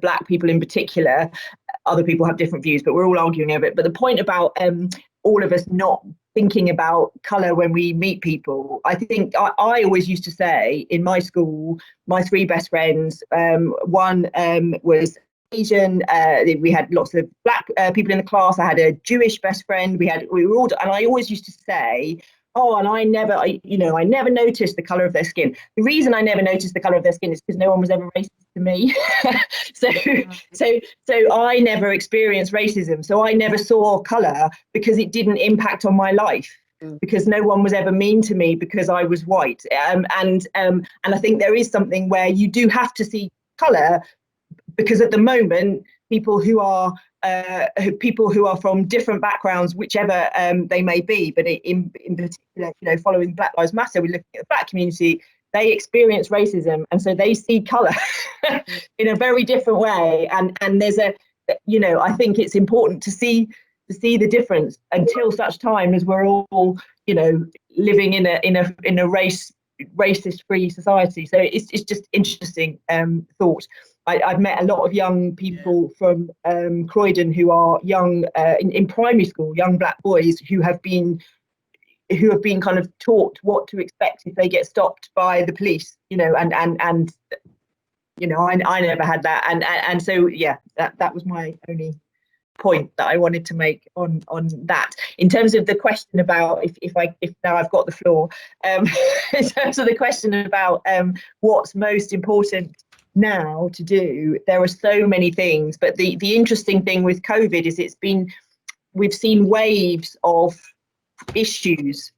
black people in particular. Other people have different views, but we're all arguing over it. But the point about all of us not thinking about colour when we meet people, I think I always used to say in my school, my three best friends, one was Asian, we had lots of black people in the class. I had a Jewish best friend. We were all, and I always used to say, oh, and I never noticed the colour of their skin. The reason I never noticed the colour of their skin is because no one was ever racist to me. so I never experienced racism. So I never saw colour because it didn't impact on my life. Because no one was ever mean to me because I was white. And I think there is something where you do have to see colour, because at the moment, people who are from different backgrounds, whichever they may be, but in particular, following Black Lives Matter, we're looking at the black community, they experience racism, and so they see colour in a very different way. And there's I think it's important to see the difference until such time as we're all, living in a racist-free society. So it's just interesting thought. I've met a lot of young people from Croydon who are young in primary school, young black boys who have been kind of taught what to expect if they get stopped by the police, and I never had that, and so that was my only point that I wanted to make on that. In terms of the question about if now I've got the floor, in terms of the question about what's most important now to do, there are so many things, but the interesting thing with COVID is we've seen waves of issues.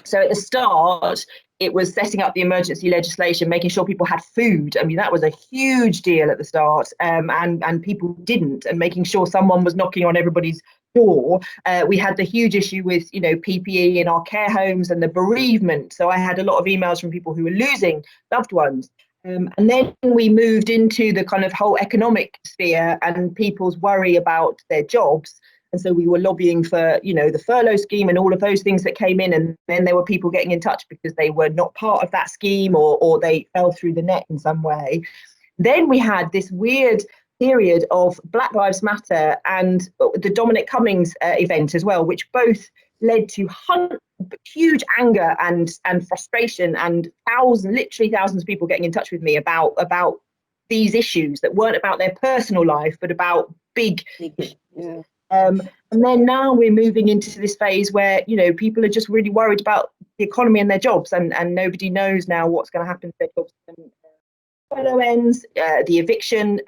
So at the start, it was setting up the emergency legislation, making sure people had food. I mean, that was a huge deal at the start, and people didn't, and making sure someone was knocking on everybody's door. We had the huge issue with, PPE in our care homes and the bereavement. So I had a lot of emails from people who were losing loved ones. And then we moved into the kind of whole economic sphere and people's worry about their jobs. And so we were lobbying for, the furlough scheme and all of those things that came in. And then there were people getting in touch because they were not part of that scheme, or they fell through the net in some way. Then we had this weird period of Black Lives Matter and the Dominic Cummings event as well, which both led to huge anger and frustration, and literally thousands of people getting in touch with me about these issues that weren't about their personal life, but about big issues. Yeah. And then now we're moving into this phase where, people are just really worried about the economy and their jobs, and nobody knows now what's going to happen to their jobs. Furlough ends, the eviction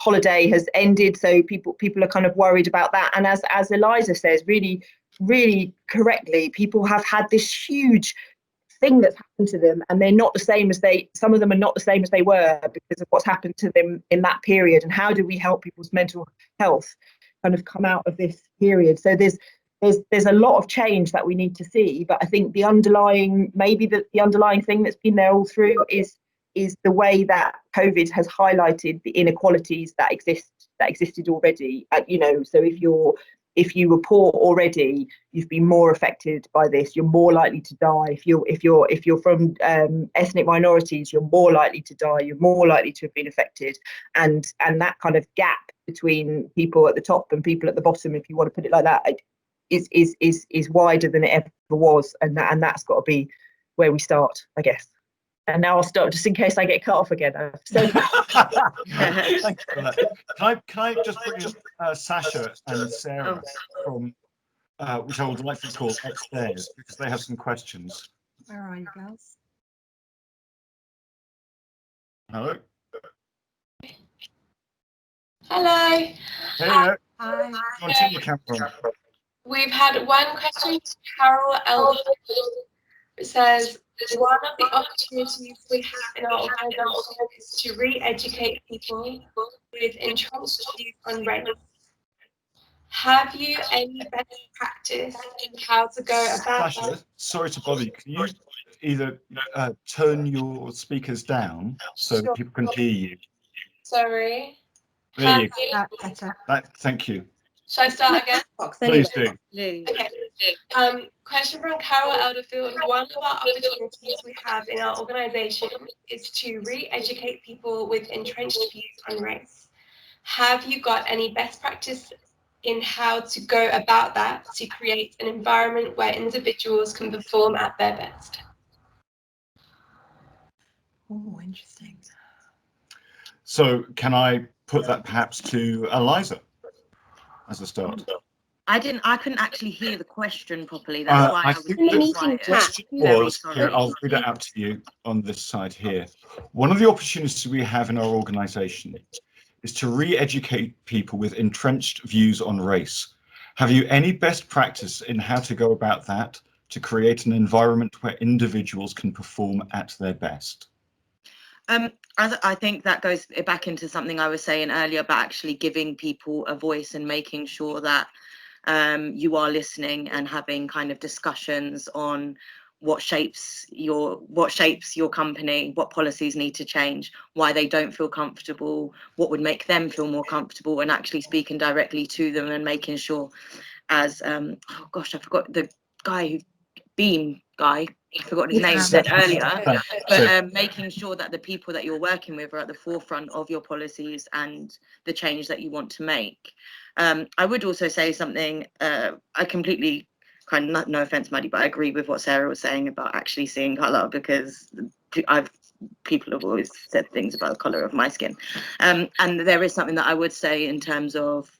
holiday has ended, so people are kind of worried about that. And as Eliza says, really, really correctly, people have had this huge thing that's happened to them, and they're not the same as some of them are not the same as they were because of what's happened to them in that period. And how do we help people's mental health kind of come out of this period? So there's a lot of change that we need to see, but I think the underlying thing that's been there all through is the way that COVID has highlighted the inequalities that existed already. So if you were poor already, you've been more affected by this. You're more likely to die. If you're from ethnic minorities, you're more likely to die. You're more likely to have been affected, and that kind of gap between people at the top and people at the bottom, if you want to put it like that, is wider than it ever was, and that's got to be where we start, I guess. And now I'll stop just in case I get cut off again. Thank you for that. Can I just bring up Sasha and Sarah from which I would like to call upstairs, because they have some questions. Where are you, girls? Hello. Hello. Hey there. Hi. Go on, turn your camera on. We've had one question from Carol Elder. It says, one of the opportunities we have in our organisation is to re-educate people with entrenched views on race. Have you any best practice in how to go about Sasha, that? sorry to bother you. Can you either turn your speakers down so Sure. people can hear you? Sorry. There you Have go. Better. Thank you. Shall I start again? Please do. Okay. Question from Carol Elderfield. One of our opportunities we have in our organisation is to re-educate people with entrenched views on race. Have you got any best practice in how to go about that to create an environment where individuals can perform at their best? Oh, interesting. So can I put that perhaps to Eliza as a start? I couldn't actually hear the question properly. That's why I I was think In the the meeting quiet. question Very was, sorry. here, I'll read it out to you on this side here. One of the opportunities we have in our organisation is to re-educate people with entrenched views on race. Have you any best practice in how to go about that to create an environment where individuals can perform at their best? I think that goes back into something I was saying earlier about actually giving people a voice and making sure that you are listening and having kind of discussions on what shapes your company, what policies need to change, why they don't feel comfortable, what would make them feel more comfortable, and actually speaking directly to them and making sure, as oh gosh, I forgot the guy, Beam guy, I forgot his name, said earlier, but making sure that the people that you're working with are at the forefront of your policies and the change that you want to make. I would also say something, I completely, kind of, no offense, Maddie, but I agree with what Sarah was saying about actually seeing colour, because people have always said things about the colour of my skin. And there is something that I would say in terms of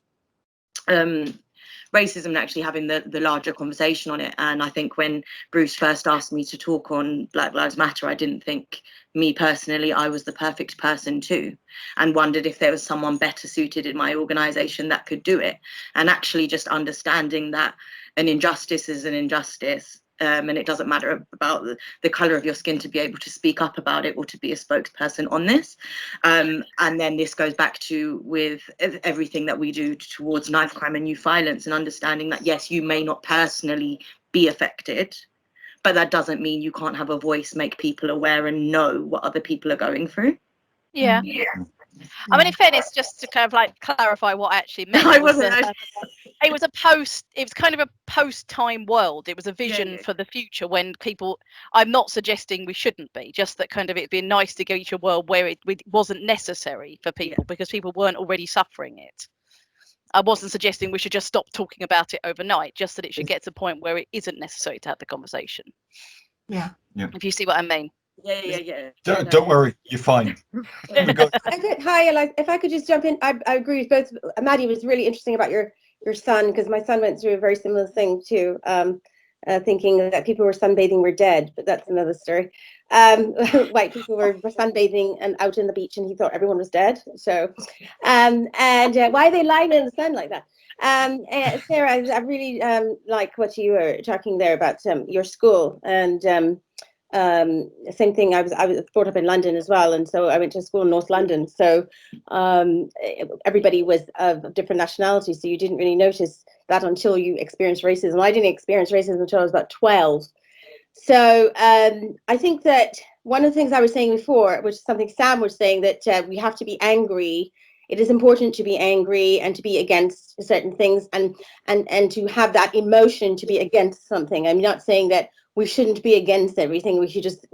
racism and actually having the larger conversation on it. And I think when Bruce first asked me to talk on Black Lives Matter, I didn't think, me personally, I was the perfect person to, and wondered if there was someone better suited in my organisation that could do it. And actually just understanding that an injustice is an injustice, and it doesn't matter about the colour of your skin to be able to speak up about it or to be a spokesperson on this. And then this goes back to with everything that we do towards knife crime and youth violence, and understanding that, yes, you may not personally be affected, but that doesn't mean you can't have a voice, make people aware and know what other people are going through. Yeah. I mean, in fairness, just to kind of like clarify what I actually meant. It was kind of a post-time world. It was a vision for the future when people, I'm not suggesting we shouldn't be, just that kind of it'd be nice to go to a world where it wasn't necessary for people because people weren't already suffering it. I wasn't suggesting we should just stop talking about it overnight, just that it should get to a point where it isn't necessary to have the conversation. Yeah. If you see what I mean. Yeah. Don't worry, you're fine. Hi, Eliza. If I could just jump in, I agree with both. Maddie, was really interesting about your son, because my son went through a very similar thing too, thinking that people who were sunbathing were dead, but that's another story. White people were sunbathing and out in the beach, and he thought everyone was dead. So, and why are they lying in the sun like that? Sarah, I really like what you were talking there about your school, and same thing. I was brought up in London as well, and so I went to school in North London. So everybody was of different nationalities, so you didn't really notice that until you experienced racism. I didn't experience racism until I was about 12. So I think that one of the things I was saying before, which is something Sam was saying, that we have to be angry. It is important to be angry and to be against certain things, and to have that emotion to be against something. I'm not saying that we shouldn't be against everything. We should just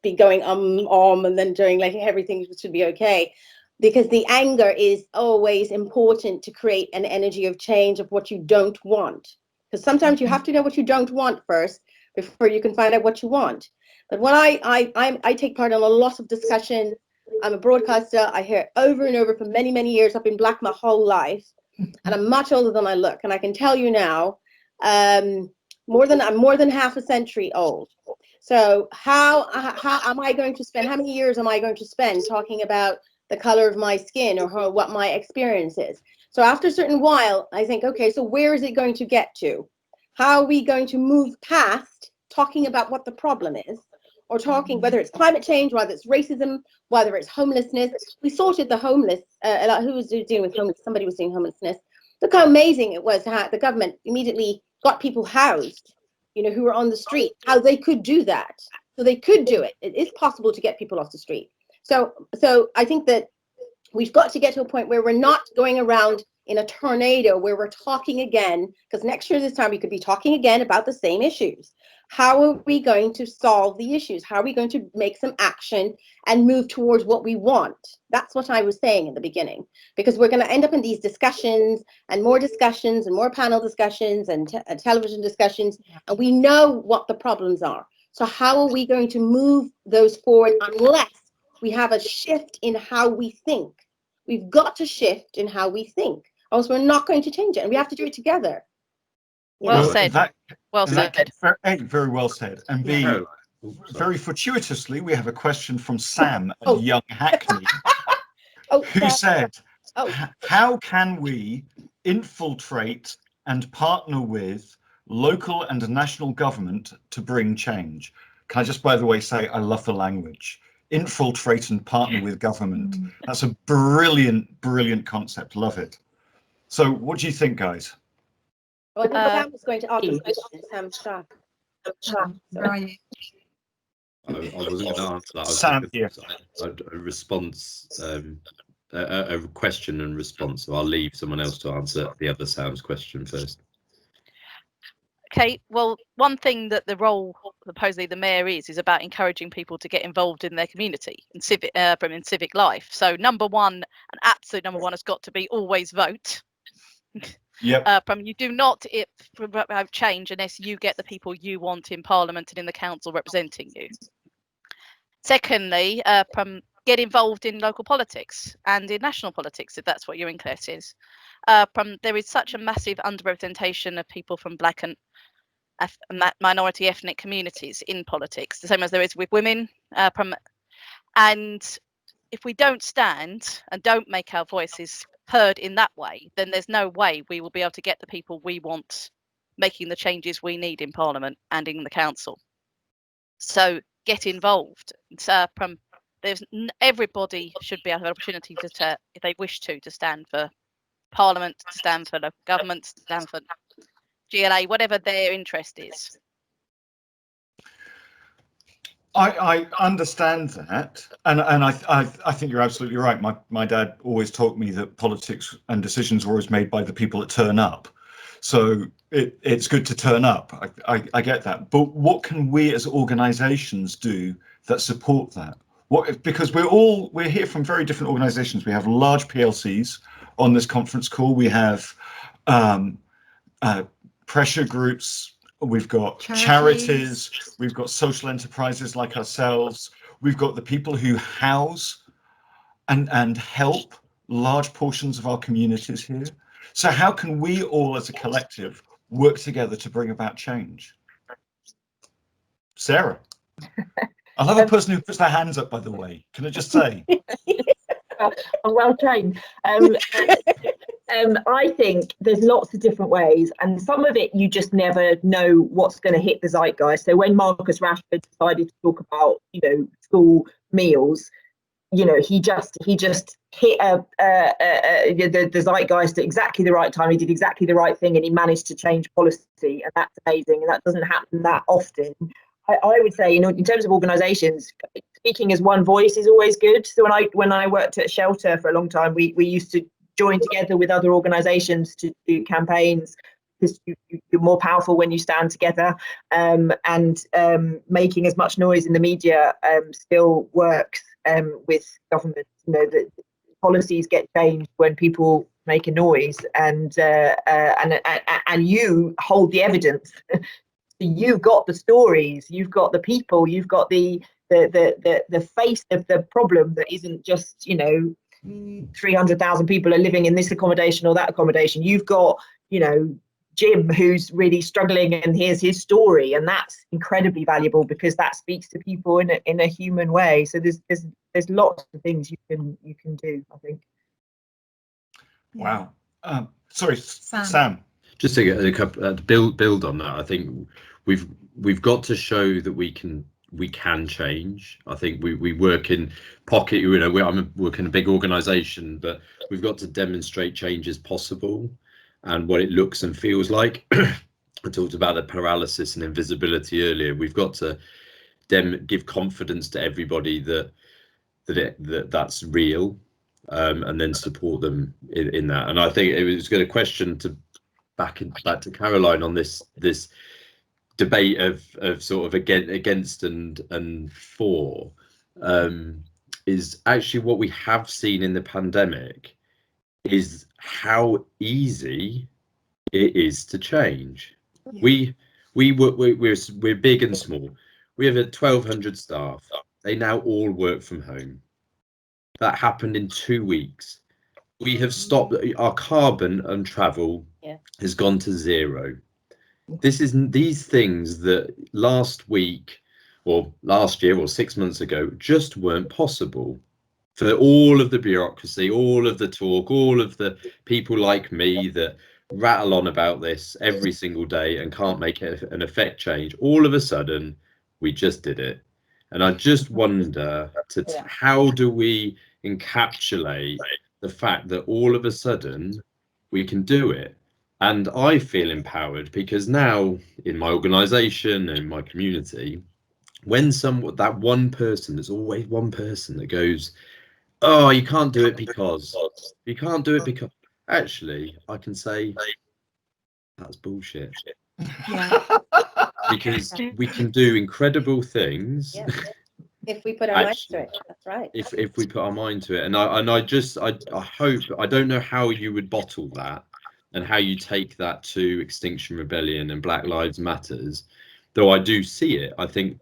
be going and then doing like everything should be okay, because the anger is always important to create an energy of change of what you don't want. Because sometimes you have to know what you don't want first before you can find out what you want. But when I take part in a lot of discussion, I'm a broadcaster. I hear it over and over for many, many years. I've been Black my whole life, and I'm much older than I look. And I can tell you now, I'm more than half a century old. So how am I going to spend? How many years am I going to spend talking about the color of my skin or what my experience is. So after a certain while, I think, okay, so where is it going to get to? How are we going to move past talking about what the problem is, or talking whether it's climate change, whether it's racism, whether it's homelessness? We sorted the homeless, who was dealing with homeless? Somebody was doing homelessness. Look how amazing it was to have the government immediately got people housed, you know, who were on the street, how they could do that. So they could do it. It is possible to get people off the street. So I think that we've got to get to a point where we're not going around in a tornado where we're talking again, because next year this time we could be talking again about the same issues. How are we going to solve the issues? How are we going to make some action and move towards what we want? That's what I was saying in the beginning, because we're going to end up in these discussions and more panel discussions and television discussions, and we know what the problems are. So how are we going to move those forward unless we have a shift in how we think? We've got to shift in how we think, or else we're not going to change it, and we have to do it together. Well said. Well said. Very well said. And B, Oh, very fortuitously, we have a question from Sam at Young Hackney, who said, how can we infiltrate and partner with local and national government to bring change? Can I just, by the way, say I love the language. Infiltrate and partner with government. That's a brilliant, brilliant concept. Love it. So what do you think, guys? Well, Sam was going to ask a question. Sam Sharp. Right. I wasn't going to answer that. Sam, here. A response, a question and response. So I'll leave someone else to answer the other Sam's question first. Okay, well, one thing that the role supposedly the mayor is about encouraging people to get involved in their community and civic life. So number one, and absolute number one, has got to be always vote. Yep. You do not have change unless you get the people you want in Parliament and in the council representing you. Secondly, get involved in local politics and in national politics if that's what your interest is. There is such a massive underrepresentation of people from Black and minority ethnic communities in politics, the same as there is with women. And if we don't stand and don't make our voices heard in that way, then there's no way we will be able to get the people we want making the changes we need in Parliament and in the council. So get involved. Everybody should be have an opportunity to, if they wish to stand for Parliament, to stand for local government, to stand for GLA, whatever their interest is. I understand that, and I think you're absolutely right. My dad always taught me that politics and decisions were always made by the people that turn up. So it's good to turn up. I get that, but what can we as organisations do that support that? Because we're here from very different organisations. We have large PLCs on this conference call. We have pressure groups. We've got charities, we've got social enterprises like ourselves, we've got the people who house and help large portions of our communities here. So how can we all as a collective work together to bring about change? Sarah. I love a person who puts their hands up, by the way. Can I just say? I'm well trained. I think there's lots of different ways, and some of it you just never know what's going to hit the zeitgeist. So when Marcus Rashford decided to talk about, school meals, he just hit the zeitgeist at exactly the right time. He did exactly the right thing, and he managed to change policy, and that's amazing. And that doesn't happen that often. I would say, in terms of organisations, speaking as one voice is always good. So when I worked at a shelter for a long time, we used to join together with other organisations to do campaigns, because you're more powerful when you stand together. And making as much noise in the media still works with government. The policies get changed when people make a noise, and you hold the evidence. You've got the stories, you've got the people, you've got the face of the problem that isn't just 300,000 people are living in this accommodation or that accommodation. You've got Jim who's really struggling, and here's his story, and that's incredibly valuable because that speaks to people in a human way. So there's lots of things you can do, I think. Wow. Sorry, Sam. Just to get a couple build on that, I think we've got to show that we can change. I think we work in pocket. You know, I'm working in a big organisation, but we've got to demonstrate change is possible and what it looks and feels like. I talked about the paralysis and invisibility earlier. We've got to give confidence to everybody that's real, and then support them in that. And I think it was a question to back to Caroline on this debate of sort of against and for, is actually what we have seen in the pandemic is how easy it is to change. Yeah. We're big and small. We have 1,200 staff. They now all work from home. That happened in 2 weeks. We have stopped our carbon and travel has gone to zero. These things that last week or last year or 6 months ago just weren't possible. For all of the bureaucracy, all of the talk, all of the people like me that rattle on about this every single day and can't make an effect change, all of a sudden we just did it. And I just wonder how do we encapsulate the fact that all of a sudden we can do it. And I feel empowered because now in my organisation and my community, when that one person, there's always one person that goes, oh, you can't do it because actually I can say that's bullshit. Yeah. Because we can do incredible things. Yeah. If we put our minds to it, that's right. If we put our mind to it, and I hope, I don't know how you would bottle that and how you take that to Extinction Rebellion and Black Lives Matters, though I do see it. I think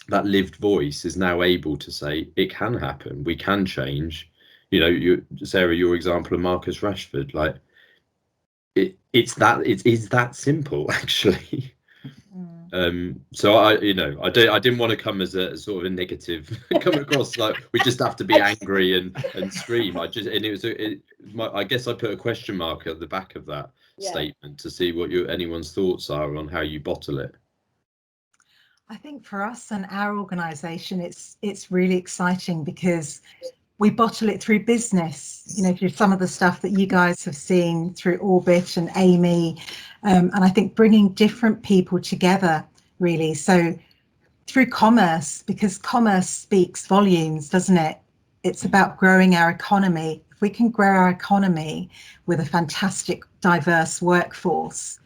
that lived voice is now able to say it can happen, we can change. You know, Sarah, your example of Marcus Rashford, like it's that simple actually. So I didn't want to come as a sort of a negative, come across like we just have to be angry and scream. I guess I put a question mark at the back of that statement to see what anyone's thoughts are on how you bottle it. I think for us and our organisation, it's really exciting because we bottle it through business, you know, through some of the stuff that you guys have seen through Orbit and Amy. And I think bringing different people together, really. So through commerce, because commerce speaks volumes, doesn't it? It's about growing our economy. If we can grow our economy with a fantastic, diverse workforce.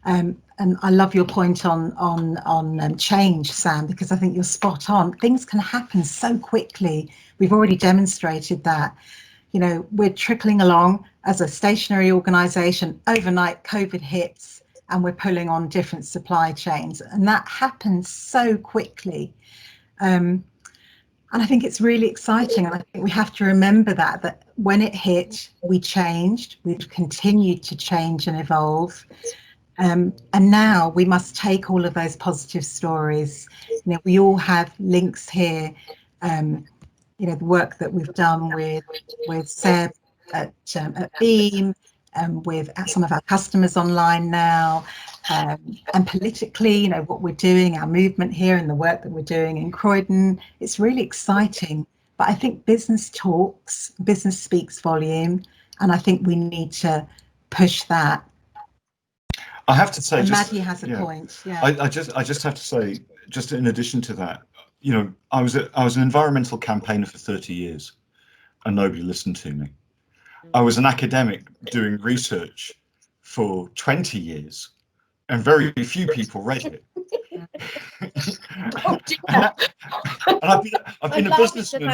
And I love your point on change, Sam, because I think you're spot on. Things can happen so quickly. We've already demonstrated that. You know, we're trickling along as a stationary organisation. Overnight, COVID hits, and we're pulling on different supply chains, and that happens so quickly. And I think it's really exciting, and I think we have to remember that when it hit, we changed. We've continued to change and evolve. And now we must take all of those positive stories. You know, we all have links here. You know, the work that we've done with Seb at Beam, with some of our customers online now, and politically, you know, what we're doing, our movement here and the work that we're doing in Croydon. It's really exciting. But I think business talks, business speaks volume, and I think we need to push that. I have to say, and Maddie has a point. Yeah. I just have to say, just in addition to that, you know, I was an environmental campaigner for 30 years, and nobody listened to me. I was an academic doing research for 20 years, and very few people read it. And I've been a businessman.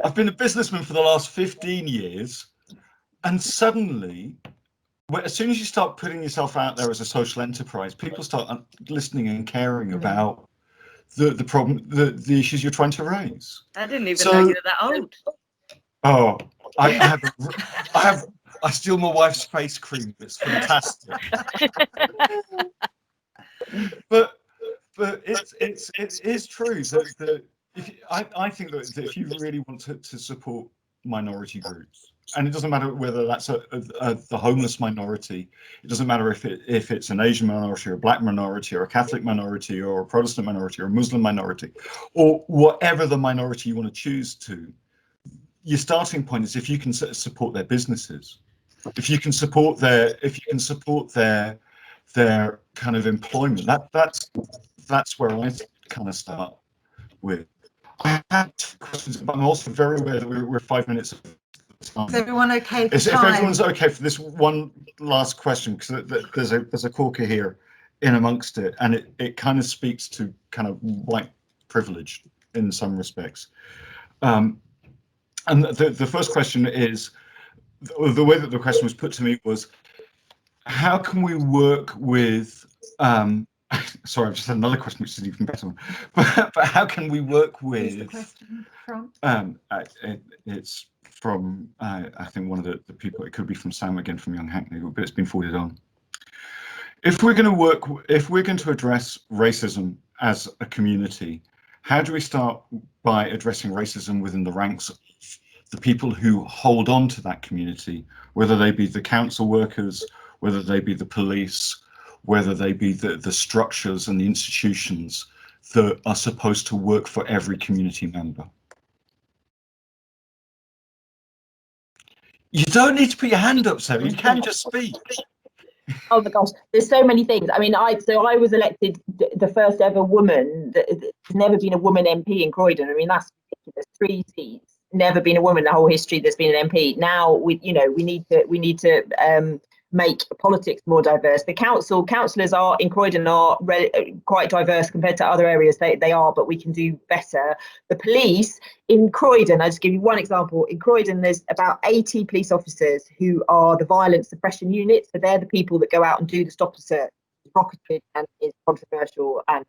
I've been a businessman for the last 15 years, and suddenly, as soon as you start putting yourself out there as a social enterprise, people start listening and caring about the problem, the issues you're trying to raise. I didn't even know you were that old. Oh, I I steal my wife's face cream. It's fantastic. but it is true that I think that if you really want to support minority groups, and it doesn't matter whether that's the homeless minority, it doesn't matter if it's an Asian minority or a black minority or a Catholic minority or a Protestant minority or a Muslim minority, or whatever the minority you want to choose to, your starting point is if you can support their businesses, if you can support their kind of employment. That's where I kind of start with. I had 2 questions, but I'm also very aware that we're 5 minutes of time. Is everyone okay for If time? everyone's okay for this one last question, because there's a corker here in amongst it, and it kind of speaks to kind of white privilege in some respects. And the first question is, the way that the question was put to me was, how can we work with sorry, I've just had another question which is even better one. But how can we work with Who's the question from? It's from I think one of the people, it could be from Sam again from Young Hackney, but it's been forwarded on. If we're going to address racism as a community, how do we start by addressing racism within the ranks of the people who hold on to that community, whether they be the council workers, whether they be the police, whether they be the structures and the institutions that are supposed to work for every community member? You don't need to put your hand up, Sarah. You can just speak. Oh my gosh, there's so many things. I mean, I was elected the first ever woman. There's never been a woman MP in Croydon. I mean, that's ridiculous. 3 seats. Never been a woman in the whole history there's been an MP. Now we need to make politics more diverse. The councillors are in Croydon are quite diverse compared to other areas. They are, but we can do better. The police in Croydon, I'll just give you one example. In Croydon, there's about 80 police officers who are the violence suppression unit. So they're the people that go out and do the stop and search. It's rocketed and is controversial and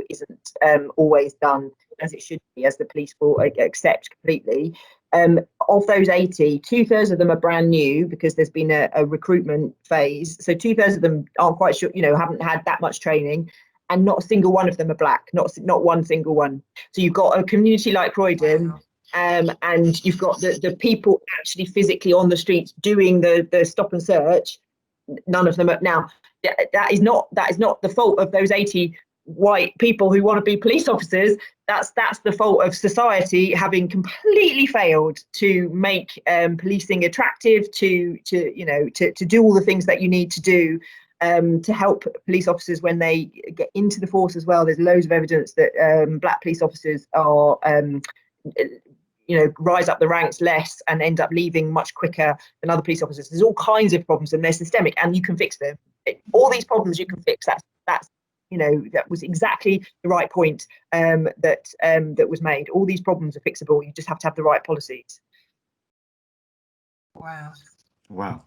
isn't always done as it should be, as the police will accept completely. Of those 80, 2/3 of them are brand new because there's been a recruitment phase. So 2/3 of them aren't quite sure, haven't had that much training, and not a single one of them are black, not one single one. So you've got a community like Croydon, and you've got the people actually physically on the streets doing the stop and search. None of them are now. That is not the fault of those 80 white people who want to be police officers. That's the fault of society having completely failed to make policing attractive, to do all the things that you need to do to help police officers when they get into the force as well. There's loads of evidence that black police officers are rise up the ranks less and end up leaving much quicker than other police officers. There's all kinds of problems and they're systemic, and you can fix them. All these problems you can fix. That was exactly the right point that was made. All these problems are fixable. You just have to have the right policies. Wow.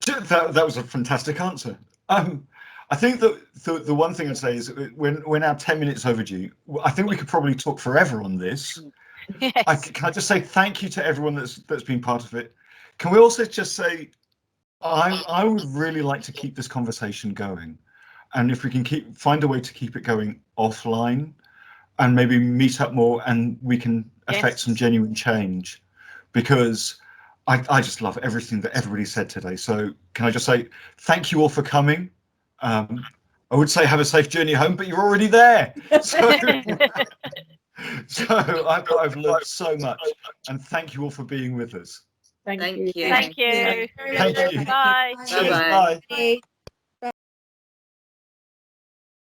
That was a fantastic answer. I think that the one thing I'd say is we're now 10 minutes overdue. I think we could probably talk forever on this. Yes. Can I just say thank you to everyone that's been part of it? Can we also just say I would really like to keep this conversation going, and if we can find a way to keep it going offline, and maybe meet up more, and we can affect some genuine change, because I just love everything that everybody said today. So can I just say thank you all for coming. I would say have a safe journey home, but you're already there. So I've learned so much, and thank you all for being with us. Thank you. Thank you. Thank you. Bye. Cheers. Bye-bye. Bye.